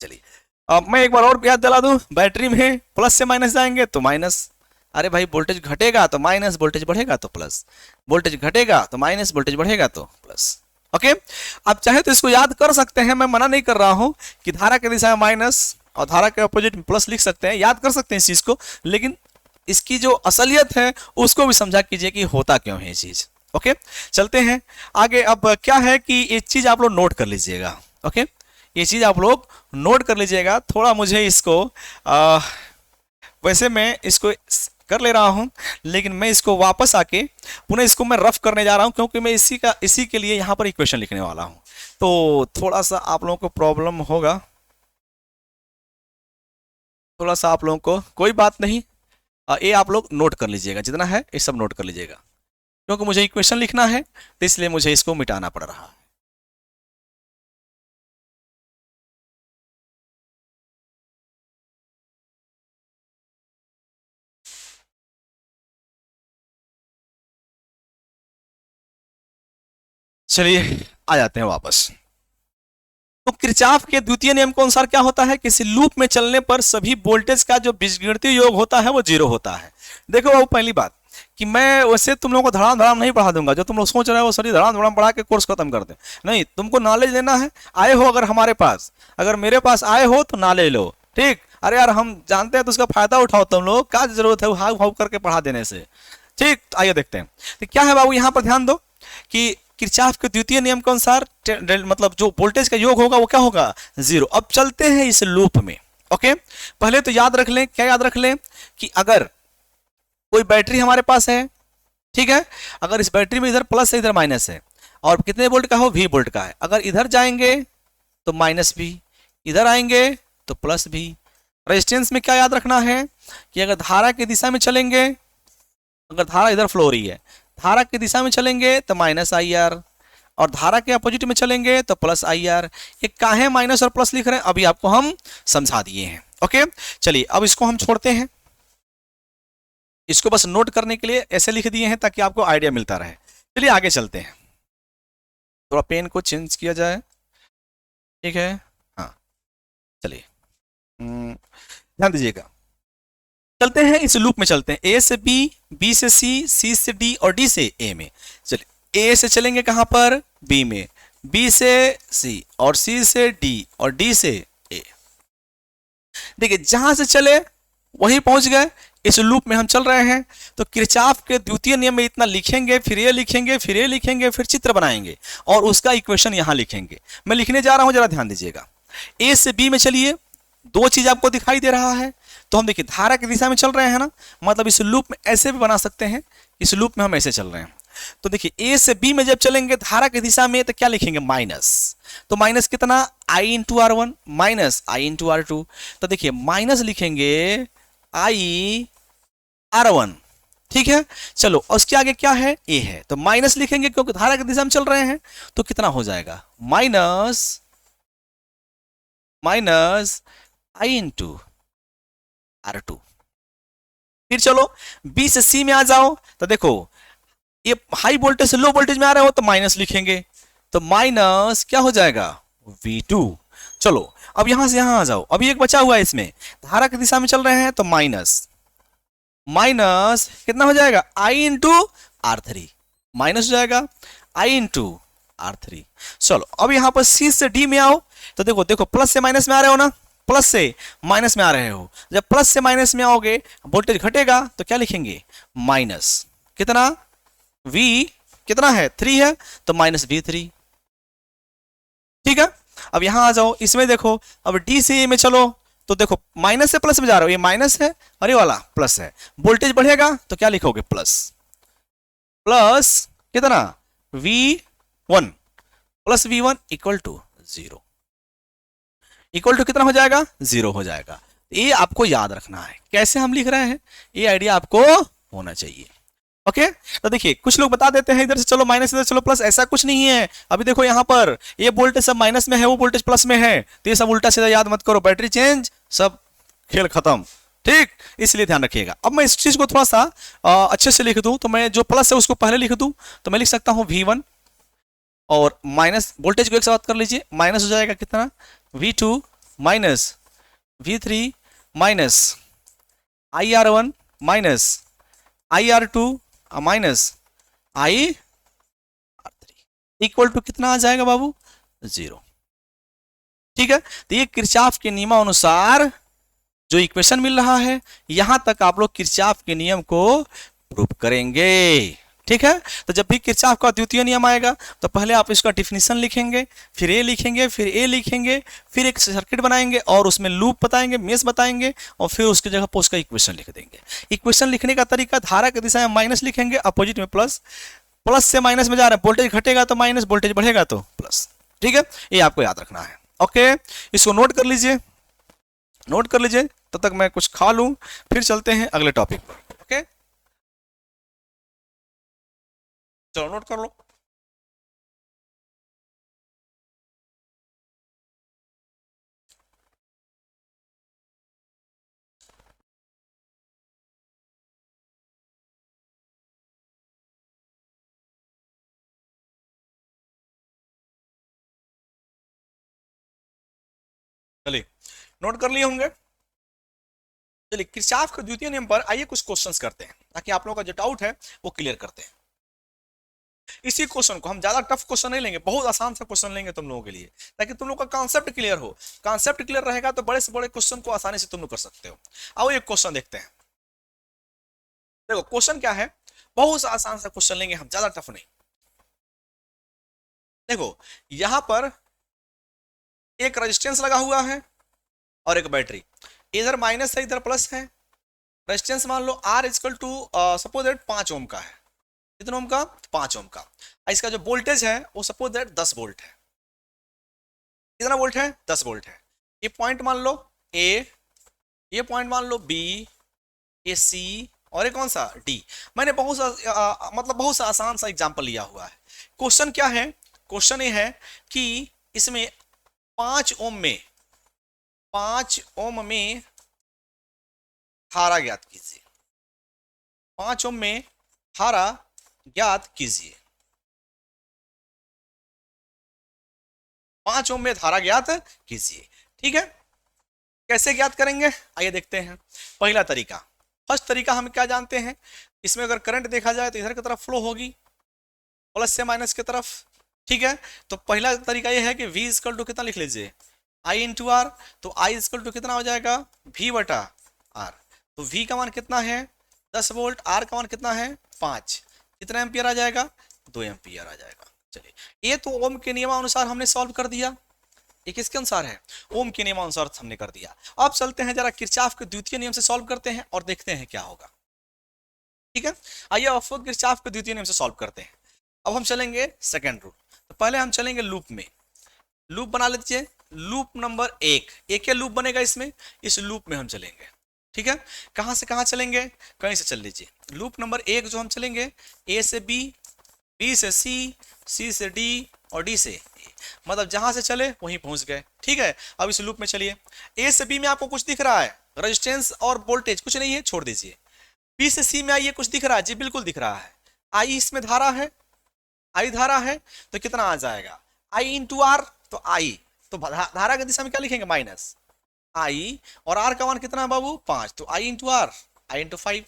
चलिए अब मैं एक बार और याद दिला दूं, बैटरी में प्लस से माइनस जाएंगे तो माइनस, अरे भाई वोल्टेज घटेगा तो माइनस, वोल्टेज बढ़ेगा तो प्लस, वोल्टेज घटेगा तो माइनस, वोल्टेज बढ़ेगा तो प्लस। ओके आप चाहे तो इसको याद कर सकते हैं, मैं मना नहीं कर रहा हूं कि धारा की दिशा में माइनस और धारा के अपोजिट में प्लस लिख सकते हैं, याद कर सकते हैं इस चीज को, लेकिन इसकी जो असलियत है उसको भी समझा कीजिए कि होता क्यों है ये चीज। ओके चलते हैं आगे। अब क्या है कि ये चीज आप लोग नोट कर लीजिएगा। ओके ये चीज आप लोग नोट कर लीजिएगा, थोड़ा मुझे इसको वैसे मैं इसको कर ले रहा हूं, लेकिन मैं इसको वापस आके पुनः इसको मैं रफ करने जा रहा हूं, क्योंकि मैं इसी के लिए यहां पर इक्वेशन लिखने वाला हूं, तो थोड़ा सा आप लोगों को प्रॉब्लम होगा, थोड़ा सा आप लोगों को, कोई बात नहीं, ये आप लोग नोट कर लीजिएगा, जितना है ये सब नोट कर लीजिएगा, क्योंकि मुझे इक्वेशन लिखना है तो इसलिए मुझे इसको मिटाना पड़ रहा है। चलिए आ जाते हैं वापस। तो किरचॉफ के द्वितीय नियम के अनुसार क्या होता है, किसी लूप में चलने पर सभी वोल्टेज का जो बीजगणितीय योग होता है वो जीरो होता है। देखो वो पहली बात कि मैं वैसे तुम लोगों को धड़ाम नहीं पढ़ा दूंगा, जो तुम लोग सोच रहे हो सॉरी धड़ाम पढ़ा के कोर्स खत्म कर दे, नहीं, तुमको नॉलेज लेना है। आए हो अगर हमारे पास, अगर मेरे पास आए हो तो नॉलेज लो, ठीक। अरे यार हम जानते हैं तो उसका फायदा उठाओ, तुम लोग क्या जरूरत है हाउ हाउ करके पढ़ा देने से, ठीक। आइए देखते हैं तो क्या है बाबू, यहाँ पर ध्यान दो कि किरचॉफ के द्वितीय नियम के अनुसार मतलब जो वोल्टेज का योग होगा वो क्या होगा, जीरो। अब चलते हैं इस लूप में। ओके पहले तो याद रख लें, क्या याद रख लें कि अगर कोई बैटरी हमारे पास है, ठीक है, अगर इस बैटरी में इधर प्लस है इधर माइनस है, और कितने वोल्ट का हो, V वोल्ट का है, अगर इधर जाएंगे तो माइनस भी, इधर आएंगे तो प्लस भी। रेजिस्टेंस में क्या याद रखना है कि अगर धारा की दिशा में चलेंगे, अगर धारा इधर फ्लो हो रही है, धारा की दिशा में चलेंगे तो माइनस आई आर, और धारा के अपोजिट में चलेंगे तो प्लस आई आर। ये काहे माइनस और प्लस लिख रहे हैं अभी आपको हम समझा दिए हैं। ओके चलिए अब इसको हम छोड़ते हैं, इसको बस नोट करने के लिए ऐसे लिख दिए हैं ताकि आपको आइडिया मिलता रहे। चलिए आगे चलते हैं, थोड़ा पेन को चेंज किया जाए, ठीक है, हाँ चलिए ध्यान दीजिएगा। चलते हैं इस लूप में, चलते हैं ए से बी, बी से सी, सी से डी और डी से ए में। चलिए ए से चलेंगे कहां पर, बी में, बी से सी और सी से डी और डी से ए। देखिए जहां से चले वहीं पहुंच गए, इस लूप में हम चल रहे हैं। तो किरचॉफ के द्वितीय नियम में इतना लिखेंगे, फिर ये लिखेंगे, फिर ये लिखेंगे, फिर चित्र बनाएंगे और उसका इक्वेशन यहां लिखेंगे। मैं लिखने जा रहा हूं, जरा ध्यान दीजिएगा। ए से बी में चलिए, दो चीज आपको दिखाई दे रहा है। तो हम देखिए धारा की दिशा में चल रहे हैं ना, मतलब इस लूप में ऐसे भी बना सकते हैं, इस लूप में हम ऐसे चल रहे हैं। तो देखिए ए से बी में जब चलेंगे धारा की दिशा में तो क्या लिखेंगे, माइनस। तो माइनस कितना, I into R one minus I into R two. तो देखिए माइनस लिखेंगे आई आर वन, ठीक है। चलो उसके आगे क्या है, ए है, तो माइनस लिखेंगे क्योंकि धारा की दिशा में चल रहे हैं। तो कितना हो जाएगा, minus minus I into R two. फिर चलो बी से सी में आ जाओ। तो देखो ये हाई वोल्टेज से लो वोल्टेज में आ रहे हो तो माइनस लिखेंगे। तो माइनस क्या हो जाएगा, V2। चलो अब यहां से यहां आ जाओ, अभी एक बचा हुआ है इसमें, धारा की दिशा में चल रहे हैं तो माइनस माइनस कितना हो जाएगा, I into R three, minus हो जाएगा I इंटू आर थ्री। चलो अब यहां पर C से D में आओ। तो देखो देखो प्लस से माइनस में आ रहे हो ना, प्लस से माइनस में आ रहे हो। जब प्लस से माइनस में आओगे वोल्टेज घटेगा तो क्या लिखेंगे, माइनस कितना, V कितना है 3 है तो माइनस V3, ठीक है। अब यहां आ जाओ, इसमें देखो अब D से A में चलो। तो देखो माइनस से प्लस में जा रहे हो, ये माइनस है और ये वाला प्लस है, वोल्टेज बढ़ेगा तो क्या लिखोगे, प्लस प्लस कितना, V1 plus V1 equal to 0, equal to कितना हो जाएगा, 0 हो जाएगा। ये आपको याद रखना है कैसे हम लिख रहे हैं, ये आइडिया आपको होना चाहिए। ओके तो देखिए कुछ लोग बता देते हैं इधर से चलो माइनस, इधर चलो प्लस, ऐसा कुछ नहीं है। अभी देखो यहां पर ये वोल्टेज सब माइनस में है, वो वोल्टेज प्लस में है, तो ये सब उल्टा सीधा याद मत करो, बैटरी चेंज सब खेल खत्म, ठीक, इसलिए ध्यान रखिएगा। अब मैं इस चीज को थोड़ा सा अच्छे से लिख दूं, तो मैं जो प्लस है उसको पहले लिख दूं। तो मैं लिख सकता हूं V1 और माइनस वोल्टेज को एक साथ कर लीजिए, माइनस हो जाएगा कितना, V2 minus V3 minus IR1 minus IR2 minus IR3 equal to कितना आ जाएगा बाबू, 0, ठीक है। तो ये किरचॉफ के नियमानुसार जो इक्वेशन मिल रहा है, यहां तक आप लोग किरचॉफ के नियम को प्रूव करेंगे, ठीक है। तो जब भी किरचॉफ का द्वितीय नियम आएगा तो पहले आप इसका डिफिनीशन लिखेंगे, फिर ए लिखेंगे, फिर ए लिखेंगे, फिर एक सर्किट बनाएंगे और उसमें लूप बताएंगे, मेश बताएंगे और फिर उसकी जगह पर उसका इक्वेशन लिख देंगे। इक्वेशन लिखने का तरीका, धारा की दिशा में माइनस लिखेंगे, अपोजिट में प्लस, प्लस से माइनस में जा रहा है, वोल्टेज घटेगा तो माइनस, वोल्टेज बढ़ेगा तो प्लस, ठीक है। ये आपको याद रखना है। ओके इसको नोट कर लीजिए, नोट कर लीजिए, तब तक मैं कुछ खा लूं, फिर चलते हैं अगले टॉपिक पर। ओके चलो नोट कर लो। चलिए नोट कर लिए होंगे। चलिए किरचॉफ के द्वितीय नियम पर आइए कुछ क्वेश्चंस करते हैं, ताकि आप लोगों का जो डाउट है वो क्लियर करते हैं। इसी क्वेश्चन को हम ज्यादा टफ क्वेश्चन नहीं लेंगे, बहुत आसान सा क्वेश्चन लेंगे तुम लोगों के लिए, ताकि तुम लोग का कॉन्सेप्ट क्लियर हो। कॉन्सेप्ट क्लियर रहेगा तो बड़े से बड़े क्वेश्चन को आसानी से तुम लोग कर सकते हो। आओ एक क्वेश्चन देखते हैं। देखो क्वेश्चन क्या है, बहुत आसान सा क्वेश्चन लेंगे हम, ज्यादा टफ नहीं। देखो यहां पर एक रेजिस्टेंस लगा हुआ है और एक बैटरी, इधर माइनस है इधर प्लस है। रेजिस्टेंस मान लो R equal to suppose that 5 ohm का है, कितना ओम का, 5 ओम का। इसका जो वोल्टेज है वो सपोज दैट 10 वोल्ट है, कितना वोल्ट है, 10 वोल्ट है। ये पॉइंट मान लो A, ये पॉइंट मान लो B, ये C और ये कौन सा D। मैंने बहुत सा मतलब बहुत सा आसान सा एग्जांपल लिया हुआ है। क्वेश्चन क्या है, क्वेश्चन ये है कि इसमें 5 ओम में धारा ज्ञात कीजिए, 5 ओम में धारा ज्ञात कीजिए, 5 ओम में धारा ज्ञात कीजिए, ठीक है। कैसे ज्ञात करेंगे आइए देखते हैं। पहला तरीका, फर्स्ट तरीका हम क्या जानते हैं, इसमें अगर करंट देखा जाए तो इधर की तरफ फ्लो होगी, प्लस से माइनस की तरफ, ठीक है। तो पहला तरीका यह है कि V इक्वल टू कितना लिख लीजिए, I इंटू आर। तो I इक्वल टू कितना हो जाएगा, V बटा आर। तो V का मान कितना है 10 वोल्ट, R का मान कितना है 5, कितना एम्पियर आ जाएगा 2 एम्पियर आ जाएगा। चलिए ये तो ओम के नियमानुसार हमने सॉल्व कर दिया, ये किसके अनुसार है ओम के नियमानुसार हमने कर दिया। अब चलते हैं जरा किरचॉफ के द्वितीय नियम से सॉल्व करते हैं और देखते हैं क्या होगा। ठीक है, आइए अब किरचॉफ के द्वितीय नियम से सॉल्व करते हैं। अब हम चलेंगे सेकंड रूल, तो पहले हम चलेंगे लूप में, लूप बना लीजिए, लूप नंबर एक ये लूप बनेगा इसमें, इस लूप में हम चलेंगे। ठीक है, कहां से कहां चलेंगे, कहीं से चल लीजिए। लूप नंबर 1 जो हम चलेंगे ए से बी, बी से सी, सी से डी और डी से ए, मतलब जहां से चले वहीं पहुंच गए। ठीक है, अब इस लूप में चलिए, ए से बी में आपको कुछ दिख रहा है, रेजिस्टेंस और वोल्टेज कुछ नहीं है, छोड़ दीजिए। बी से सी में आइए, कुछ दिख रहा है जी, बिल्कुल दिख रहा है। आई इसमें धारा है, आई धारा है, तो कितना आ जाएगा आई इंटू आर, तो आई तो धारा की दिशा में क्या लिखेंगे माइनस आई, और आर का मान कितना है बाबू 5, तो आई इंटू आर, आई इंटू 5।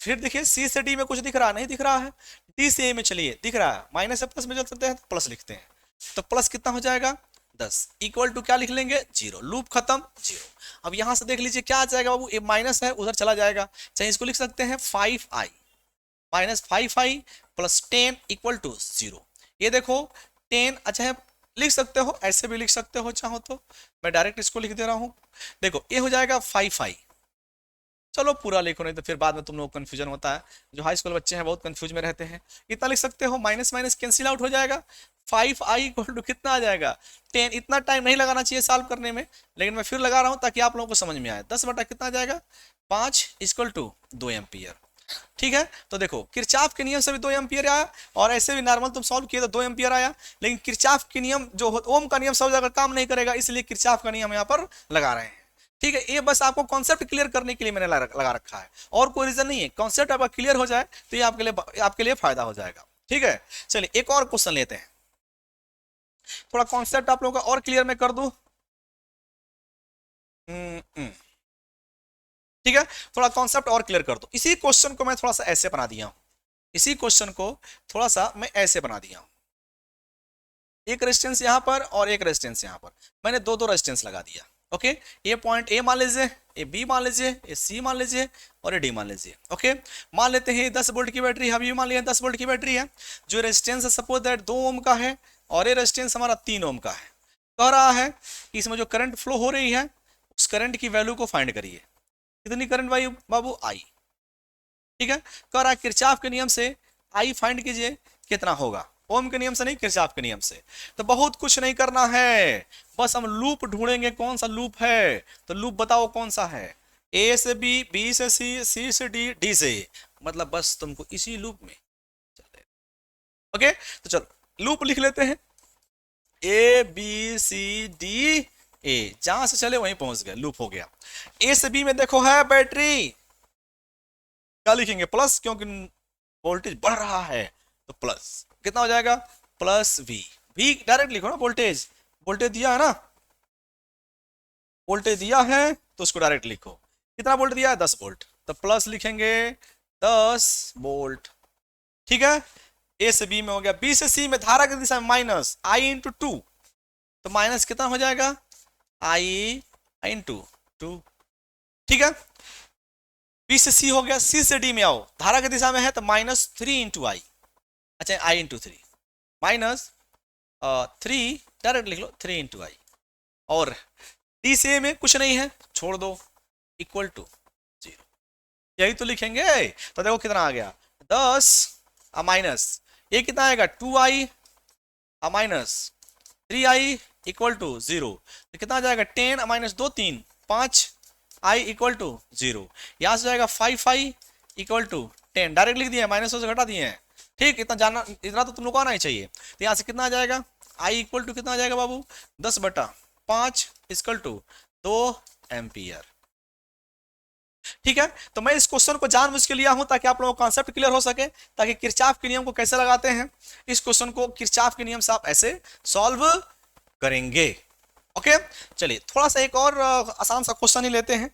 फिर देखिए सी से डी में कुछ दिख रहा नहीं दिख रहा है, डी से ए में चलिए दिख रहा है, माइनस से प्लस में चल सकते हैं तो प्लस लिखते हैं, तो प्लस कितना हो जाएगा 10 इक्वल टू क्या लिख लेंगे 0, लूप खत्म 0। अब यहां से देख लीजिए क्या आ जाएगा बाबू, ये माइनस है उधर चला जाएगा, चाहे इसको लिख सकते हैं 5i minus 5i plus 10 equal to 0। ये देखो 10, अच्छा है लिख सकते हो, ऐसे भी लिख सकते हो चाहो तो, मैं डायरेक्ट इसको लिख दे रहा हूं। देखो ये हो जाएगा 5i, चलो पूरा लिखो नहीं तो फिर बाद में तुम लोग कंफ्यूजन होता है, जो हाई स्कूल बच्चे हैं बहुत कंफ्यूज में रहते हैं। इतना लिख सकते हो, माइनस माइनस कैंसिल आउट हो जाएगा, 5i इक्वल टू कितना आ जाएगा 10। इतना टाइम नहीं लगाना चाहिए सॉल्व करने में, लेकिन मैं फिर लगा रहा हूं ताकि आप लोगों को समझ में आए। 10 बटा कितना आ जाएगा 5 इक्वल टू 2 एम्पियर। ठीक है, तो देखो किरचॉफ के नियम से भी 2 एम्पियर आया, और ऐसे भी नॉर्मल तुम सॉल्व किए तो 2 एम्पियर आया, लेकिन किरचॉफ के नियम जो ओम का नियम सब जगह काम नहीं करेगा, इसलिए किरचॉफ का नियम यहाँ पर लगा रहे हैं। ठीक है, ये बस आपको कॉन्सेप्ट क्लियर करने के लिए मैंने लगा रखा है, और कोई रीजन नहीं है। कॉन्सेप्ट आपका क्लियर हो जाए तो ये आपके लिए फायदा हो जाएगा। ठीक है, चलिए एक और क्वेश्चन लेते हैं, थोड़ा कॉन्सेप्ट आप लोगों का और क्लियर मैं कर दूं। ठीक है, थोड़ा कॉन्सेप्ट और क्लियर कर दो। इसी क्वेश्चन को मैं थोड़ा सा ऐसे बना दिया हूं, इसी क्वेश्चन को थोड़ा सा मैं ऐसे बना दिया हूं, एक रेजिस्टेंस यहां पर और एक रेजिस्टेंस यहां पर, मैंने दो दो रेजिस्टेंस लगा दिया। ओके, ये पॉइंट ए मान लीजिए, ये बी मान लीजिए, ये सी मान लीजिए और ये डी मान लीजिए। ओके, मान लेते हैं 10 वोल्ट की बैटरी, हम ये मान लिया 10 वोल्ट की बैटरी है, जो रेजिस्टेंस है सपोज दैट 2 ओम का है, और ये रेजिस्टेंस हमारा 3 ओम का है। कह रहा है कि इसमें जो करंट फ्लो हो रही है उस करंट की वैल्यू को फाइंड करिए, कितनी करंट भाई बाबू आई। ठीक है, कह रहा है किरचॉफ के नियम से आई फाइंड कीजिए कितना होगा, ओम के नियम से नहीं किरचॉफ के नियम से। तो बहुत कुछ नहीं करना है, बस हम लूप ढूंढेंगे कौन सा लूप है, तो लूप बताओ कौन सा है, ए से बी, बी से सी, सी से डी, डी से ए, मतलब बस तुमको इसी लूप में चले। ओके, तो चलो लूप लिख लेते हैं, A B C D A, जहां से चले वहीं पहुंच गए, लूप हो गया। ए से बी में देखो है बैटरी, क्या लिखेंगे प्लस, क्योंकि वोल्टेज बढ़ रहा है तो प्लस, कितना हो जाएगा प्लस वी, वी डायरेक्ट लिखो ना, वोल्टेज वोल्टेज दिया है ना, वोल्टेज दिया है तो उसको डायरेक्ट लिखो, कितना वोल्ट दिया है 10 वोल्ट, तो प्लस लिखेंगे 10 वोल्ट। ठीक है, ए से बी में हो गया, बी से सी में धारा की दिशा में माइनस आई इंटू 2, तो माइनस कितना हो जाएगा आई इंटू 2। ठीक है, बी से सी हो गया, सी से डी में आओ, धारा की दिशा में है तो माइनस 3 इंटू आई, अच्छा आई इंटू 3 माइनस 3, डायरेक्ट लिख लो 3 इंटू आई, और डी से में कुछ नहीं है छोड़ दो इक्वल टू 0, यही तो लिखेंगे। तो देखो कितना आ गया 10 माइनस ये कितना आएगा 2i minus 3i equal to 0, तो कितना आ जाएगा 10 माइनस 2 3 5 i इक्वल टू 0, यहां से जाएगा 5i इक्वल टू 10, डायरेक्ट लिख दिए, माइनस से घटा दिए हैं। ठीक, इतना जानना, इतना तो तुम लोग को आना ही चाहिए। तो यहाँ से कितना आ जाएगा i इक्वल टू कितना आ जाएगा बाबू 10 बटा 5 इक्वल टू 2 एम्पियर। ठीक है, तो मैं इस क्वेश्चन को जानबूझ के लिया हूं ताकि आप लोगों को कॉन्सेप्ट क्लियर हो सके, ताकि किरचॉफ के नियम को कैसे लगाते हैं, इस क्वेश्चन को किरचॉफ के नियम से आप ऐसे सॉल्व करेंगे। ओके, चलिए थोड़ा सा एक और आसान सा क्वेश्चन ही लेते हैं,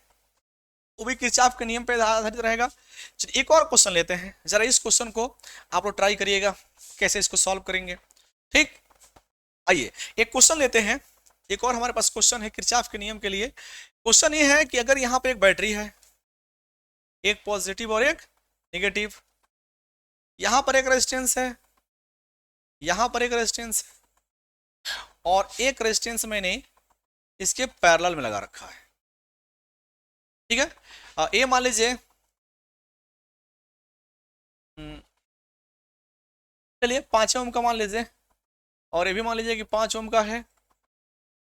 वो भी किरचॉफ के नियम पे आधारित रहेगा। चलिए एक और क्वेश्चन लेते हैं, जरा इस क्वेश्चन को आप लोग ट्राई करिएगा कैसे इसको सॉल्व करेंगे। ठीक, आइए एक क्वेश्चन लेते हैं, एक और हमारे पास क्वेश्चन है किरचॉफ के नियम के लिए। क्वेश्चन ये है कि अगर यहाँ पे एक बैटरी है, एक पॉजिटिव और एक नेगेटिव। यहां पर एक रेजिस्टेंस है, यहां पर एक रेजिस्टेंस है, और एक रेजिस्टेंस मैंने इसके पैरेलल में लगा रखा है। ठीक है, ये मान लीजिए, चलिए 5 ओम का मान लीजिए, और ये भी मान लीजिए कि 5 ओम का है,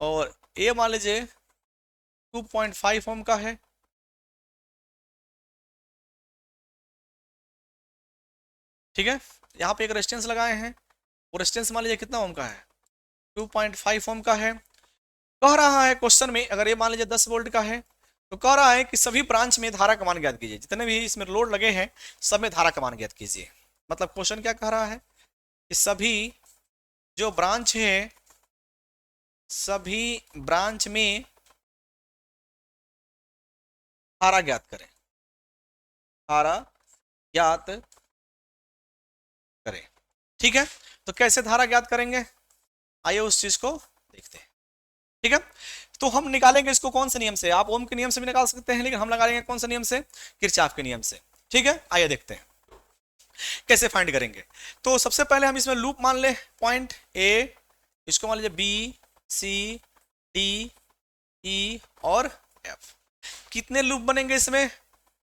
और ये मान लीजिए 2.5 ओम का है। ठीक है, यहाँ पे एक रेजिस्टेंस लगाए हैं, वो रेजिस्टेंस मान लीजिए कितना ओम का है, 2.5 ओम का है। कह रहा है क्वेश्चन में, अगर ये मान लीजिए 10 वोल्ट का है, तो कह रहा है कि सभी ब्रांच में धारा का मान ज्ञात कीजिए, जितने भी इसमें लोड लगे हैं सब में धारा का मान ज्ञात कीजिए। मतलब क्वेश्चन क्या कह रहा है कि सभी जो ब्रांच है, सभी ब्रांच में धारा ज्ञात करें, धारा ज्ञात करें। ठीक है, तो कैसे धारा ज्ञात करेंगे, आइए उस चीज को देखते हैं। ठीक है, तो हम निकालेंगे इसको कौन से नियम से, आप ओम के नियम से भी निकाल सकते हैं, लेकिन हम निकालेंगे कौन से नियम से, किरचॉफ के नियम से। ठीक है, आइए देखते हैं कैसे फाइंड करेंगे। तो सबसे पहले हम इसमें लूप मान ले, पॉइंट ए, इसको मान लीजिए बी, सी, डी, ई और एफ। कितने लूप बनेंगे इसमें,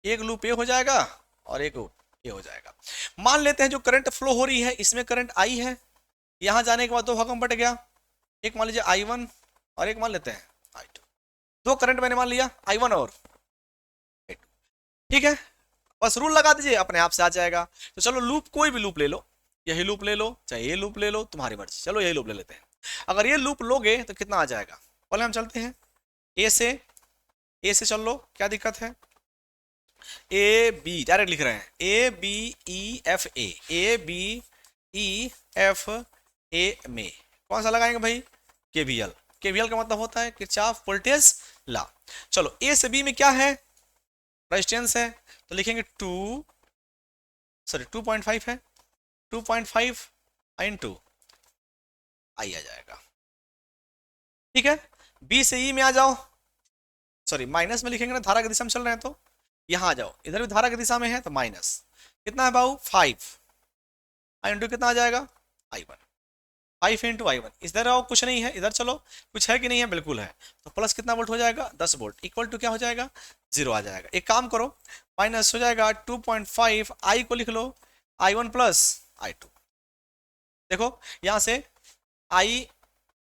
एक लूप ए हो जाएगा और एक ये हो जाएगा। मान लेते हैं जो करंट फ्लो हो रही है, इसमें करंट आई है, यहां जाने के बाद दो भागों में बट गया, एक मान लीजिए I1 और एक मान लेते हैं I2। दो करंट मैंने मान लिया, I1 और I2। ठीक है, बस रूल लगा दीजिए, अपने आप से आ जाएगा। तो चलो लूप, कोई भी लूप ले लो, यही लूप ले लो, चाहे ये लूप ले लो, तुम्हारी मर्जी। चलो यही लूप ले लेते हैं। अगर ये लूप लोगे तो कितना आ जाएगा, पहले हम चलते हैं ए से चल लो, क्या दिक्कत है, ए बी डायरेक्ट लिख रहे हैं, A B E F A B E F A में कौन सा लगाएंगे भाई, केवीएल। केवीएल का मतलब होता है किरचॉफ वोल्टेज लॉ। चलो ए से बी में क्या है, रेजिस्टेंस है, तो लिखेंगे 2.5 है, 2.5 × आई आ जाएगा। ठीक है, बी से ई में आ जाओ, सॉरी माइनस में लिखेंगे ना, धारा की दिशा में चल रहे हैं तो यहां आ जाओ, इधर भी धारा की दिशा में है तो माइनस, कितना है बाबू 5, आई इंटू कितना आ जाएगा I1, 5 × I1। इधर आओ, कुछ नहीं है, इधर चलो, कुछ है कि नहीं है, बिल्कुल है, तो प्लस कितना वोल्ट हो जाएगा 10 वोल्ट, इक्वल टू क्या हो जाएगा 0 आ जाएगा। एक काम करो, माइनस हो जाएगा 2.5, आई को लिख लो I1 प्लस I2। देखो यहां से आई,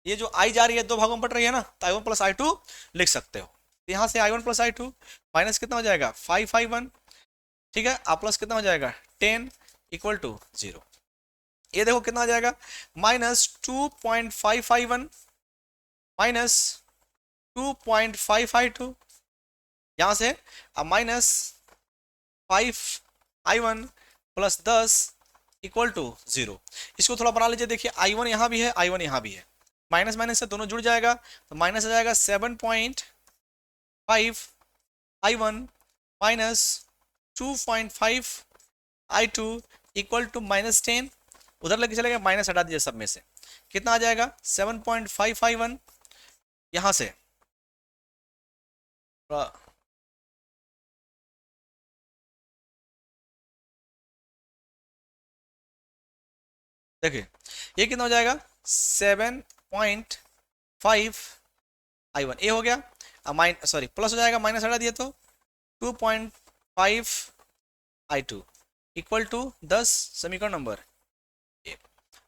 ये जो आई जा रही है दो भागों में बट रही है ना, तो I1 प्लस I2 लिख सकते हो। यहाँ से I1 प्लस I2 माइनस कितना हो जाएगा 5I1, ठीक है, आप प्लस कितना हो जाएगा 10 इक्वल टू 0। ये देखो कितना आ जाएगा -2.5I1 माइनस 2.5I2, यहाँ से अब -5I1 प्लस 10 इक्वल टू 0। इसको थोड़ा बना लीजिए, देखिए I1 यहाँ भी है, I1 यहाँ भी है, माइनस माइनस से दोनों जुड़ जाएगा, तो माइनस आ जाएगा 7.5I1 minus 2.5I2 equal to -10। उधर लेके चलेगा, माइनस हटा दीजिए सब में से, कितना आ जाएगा 7.5I1। यहां से देखिए ये कितना हो जाएगा 7.5I1, ये हो गया, सॉरी प्लस हो जाएगा, माइनस हटा दिए तो 2.5I2 इक्वल टू 10, समीकरण नंबर 1।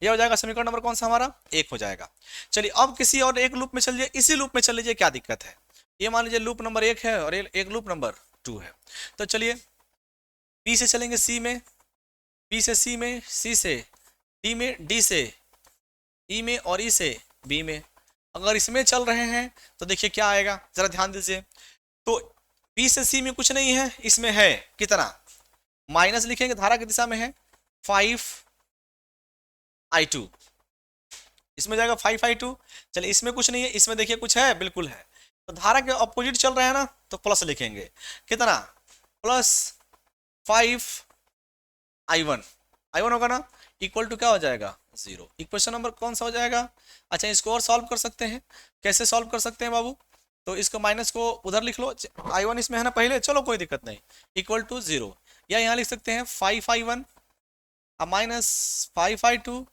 ये हो जाएगा समीकरण नंबर कौन सा हमारा 1 हो जाएगा। चलिए अब किसी और एक लूप में चल लीजिए, इसी लूप में चल लीजिए, क्या दिक्कत है। ये मान लीजिए लूप नंबर 1 है और एक लूप नंबर 2 है। तो चलिए बी से चलेंगे सी में, बी से सी में, सी से डी में, डी से ई में और ई से बी में। अगर इसमें चल रहे हैं तो देखिए क्या आएगा, जरा ध्यान दीजिए। तो बी से सी में कुछ नहीं है, इसमें है कितना, माइनस लिखेंगे, धारा की दिशा में है 5I2, इसमें जाएगा 5I2। चलिए इसमें कुछ नहीं है, इसमें देखिए कुछ है, बिल्कुल है, तो धारा के अपोजिट चल रहे हैं ना, तो प्लस लिखेंगे, कितना प्लस 5I1 होगा ना, इक्वल टू क्या हो जाएगा 0। इक्वेशन नंबर कौन सा हो जाएगा। अच्छा इसको और सॉल्व कर सकते हैं, कैसे सॉल्व कर सकते हैं बाबू, तो इसको माइनस को उधर लिख लो, I1 इसमें है ना पहले, चलो कोई दिक्कत नहीं, इक्वल टू 0, या यहाँ लिख सकते हैं 5I1 minus 5I2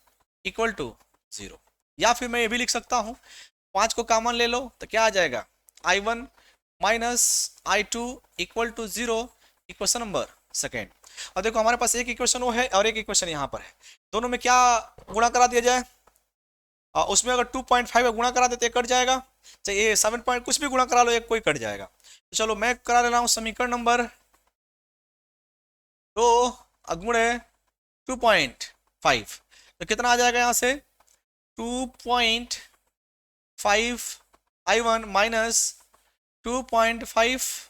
equal to 0, या फिर मैं ये भी लिख सकता हूँ 5 को कॉमन ले लो तो क्या आ जाएगा, I1 minus I2 equal to 0, equation number second. और देखो हमारे पास एक इक्वेशन वो है और एक इक्वेशन यहाँ पर है, दोनों में क्या गुणा करा दिया जाए, उसमें अगर 2.5 गुणा करा देते कट जाएगा, चाहे ये 7 पॉइंट कुछ भी गुणा करा लो एक कोई कट जाएगा। तो चलो मैं करा ले रहा हूँ समीकरण नंबर 2 गुणे 2.5, तो कितना आ जाएगा यहाँ से 2.5 I1 minus 2.5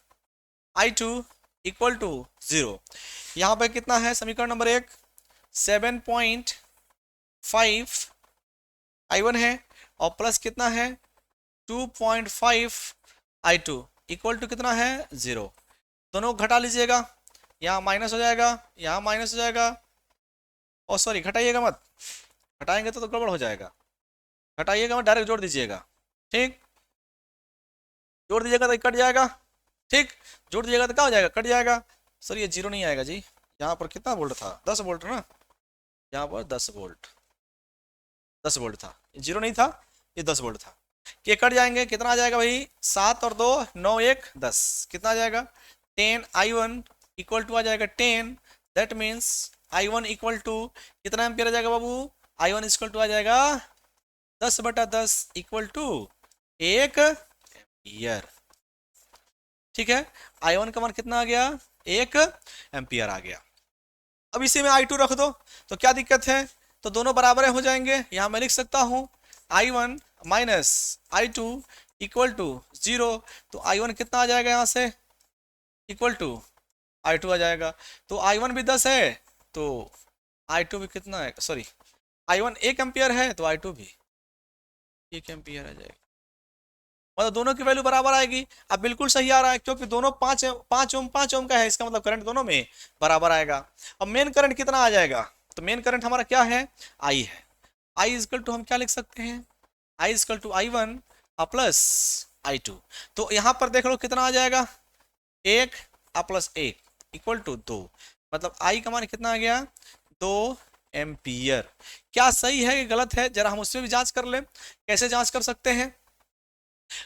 I2 equal to 0। यहाँ पे कितना है समीकरण नंबर 1, 7.5 I1 है और प्लस कितना है 2.5 I2 इक्वल टू कितना है 0, दोनों घटा लीजिएगा, यहाँ माइनस हो जाएगा, यहाँ माइनस हो जाएगा, और सॉरी घटाइएगा मत, घटाएंगे तो गड़बड़ हो जाएगा, घटाइएगा मत डायरेक्ट जोड़ दीजिएगा, ठीक, जोड़ दीजिएगा तो कट जाएगा, ठीक, जोड़ दीजिएगा तो क्या हो जाएगा, कट जाएगा। सर ये 0 नहीं आएगा जी, यहाँ पर कितना वोल्ट था 10 वोल्ट ना, यहाँ पर 10 वोल्ट था, 0 नहीं था, ये 10 वोल्ट था, ये कट जाएंगे, कितना आ जाएगा भाई 7 और 2 9 1 10, कितना आ जाएगा 10 I1 इक्वल टू आ जाएगा 10, that means I1 equal to कितना एम्पियर आ जाएगा बाबू, I1 इक्वल टू आ जाएगा 10/10 इक्वल टू 1 एम्पियर, ठीक है, I1 का मान कितना आ गया 1 एम्पियर आ गया। अब इसी में I2 रख दो तो क्या दिक्कत है, तो दोनों बराबर हो जाएंगे, यहाँ मैं लिख सकता हूँ I1 minus I2 equal to 0, तो I1 कितना आ जाएगा यहाँ से इक्वल टू I2 आ जाएगा, तो I1 भी 10 है तो I2 भी कितना है, सॉरी I1 1 एम्पियर है तो I2 भी 1 एम्पियर आ जाएगा, मतलब दोनों की वैल्यू बराबर आएगी। अब बिल्कुल सही आ रहा है क्योंकि दोनों 5 ओम का है, इसका मतलब करंट दोनों में बराबर आएगा। अब मेन करंट कितना आ जाएगा, तो मेन करंट हमारा क्या है I है, I इजकल टू हम क्या लिख सकते हैं, I is equal to I1 plus I2, तो यहाँ पर देख लो कितना आ जाएगा 1 प्लस 1 इक्वल टू 2, मतलब I का मान कितना आ गया 2 एम्पियर। क्या सही है कि गलत है, जरा हम उसमें भी जांच कर ले, कैसे जांच कर सकते हैं,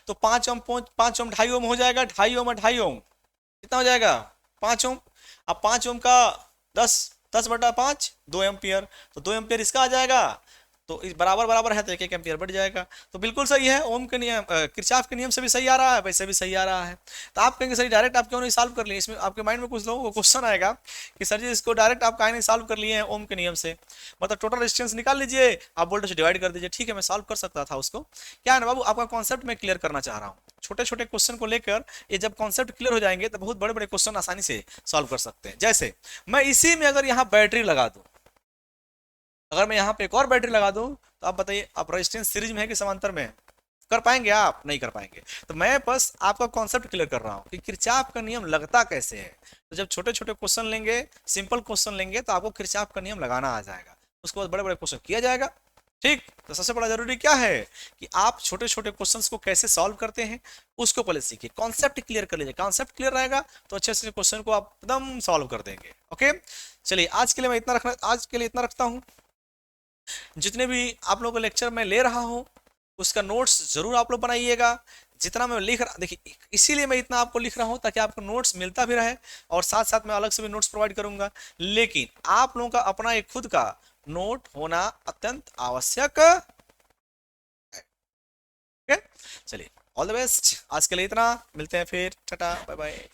तो 5 ओम 2.5 ओम हो जाएगा, 2.5 ओम 2.5 ओम कितना हो जाएगा 5 ओम, अब 5 ओम का 10/5 2 एम्पियर, तो 2 एम्पियर इसका आ जाएगा, तो इस बराबर बराबर है तो 1 एम्पियर बढ़ जाएगा, तो बिल्कुल सही है, ओम के नियम किरचॉफ के नियम से भी सही आ रहा है, वैसे भी सही आ रहा है। तो आप कहेंगे सर डायरेक्ट आप क्यों नहीं सॉल्व कर लिए, इसमें आपके माइंड में कुछ लोगों को क्वेश्चन आएगा कि सर जी इसको डायरेक्ट आप काहे नहीं सॉल्व कर लिए हैं ओम के नियम से, मतलब टोटल रेजिस्टेंस निकाल लीजिए, आप वोल्टेज डिवाइड कर दीजिए, ठीक है मैं सॉल्व कर सकता था उसको, क्या है ना बाबू आपका कॉन्सेप्ट मैं क्लियर करना चाह रहा हूँ, छोटे छोटे क्वेश्चन को लेकर ये जब कॉन्सेप्ट क्लियर हो जाएंगे तो बहुत बड़े बड़े क्वेश्चन आसानी से सॉल्व कर सकते हैं। जैसे मैं इसी में अगर यहाँ बैटरी लगा दूं, अगर मैं यहाँ पे एक और बैटरी लगा दूं तो आप बताइए आप रेजिस्टेंस सीरीज में है कि समांतर में, कर पाएंगे आप नहीं कर पाएंगे, तो मैं बस आपका कॉन्सेप्ट क्लियर कर रहा हूँ कि किरचॉफ का नियम लगता कैसे है। तो जब छोटे छोटे क्वेश्चन लेंगे, सिंपल क्वेश्चन लेंगे तो आपको किरचॉफ का नियम लगाना आ जाएगा, उसके बाद बड़े बड़े क्वेश्चन किया जाएगा, ठीक। तो सबसे बड़ा जरूरी क्या है कि आप छोटे छोटे क्वेश्चंस को कैसे सॉल्व करते हैं उसको पहले सीखिए, कॉन्सेप्ट क्लियर कर लीजिए, कॉन्सेप्ट क्लियर रहेगा तो अच्छे से क्वेश्चन को आप एकदम सॉल्व कर देंगे। ओके चलिए आज के लिए इतना रखता हूँ, जितने भी आप लोगों को लेक्चर में ले रहा हूँ उसका नोट्स जरूर आप लोग बनाइएगा, जितना मैं लिख रहा देखिए इसीलिए मैं इतना आपको लिख रहा हूँ ताकि आपको नोट्स मिलता भी रहे और साथ साथ मैं अलग से भी नोट्स प्रोवाइड करूंगा, लेकिन आप लोगों का अपना एक खुद का नोट होना अत्यंत आवश्यक है। चलिए ऑल द बेस्ट, आज के लिए इतना, मिलते हैं फिर, टाटा बाय बाय।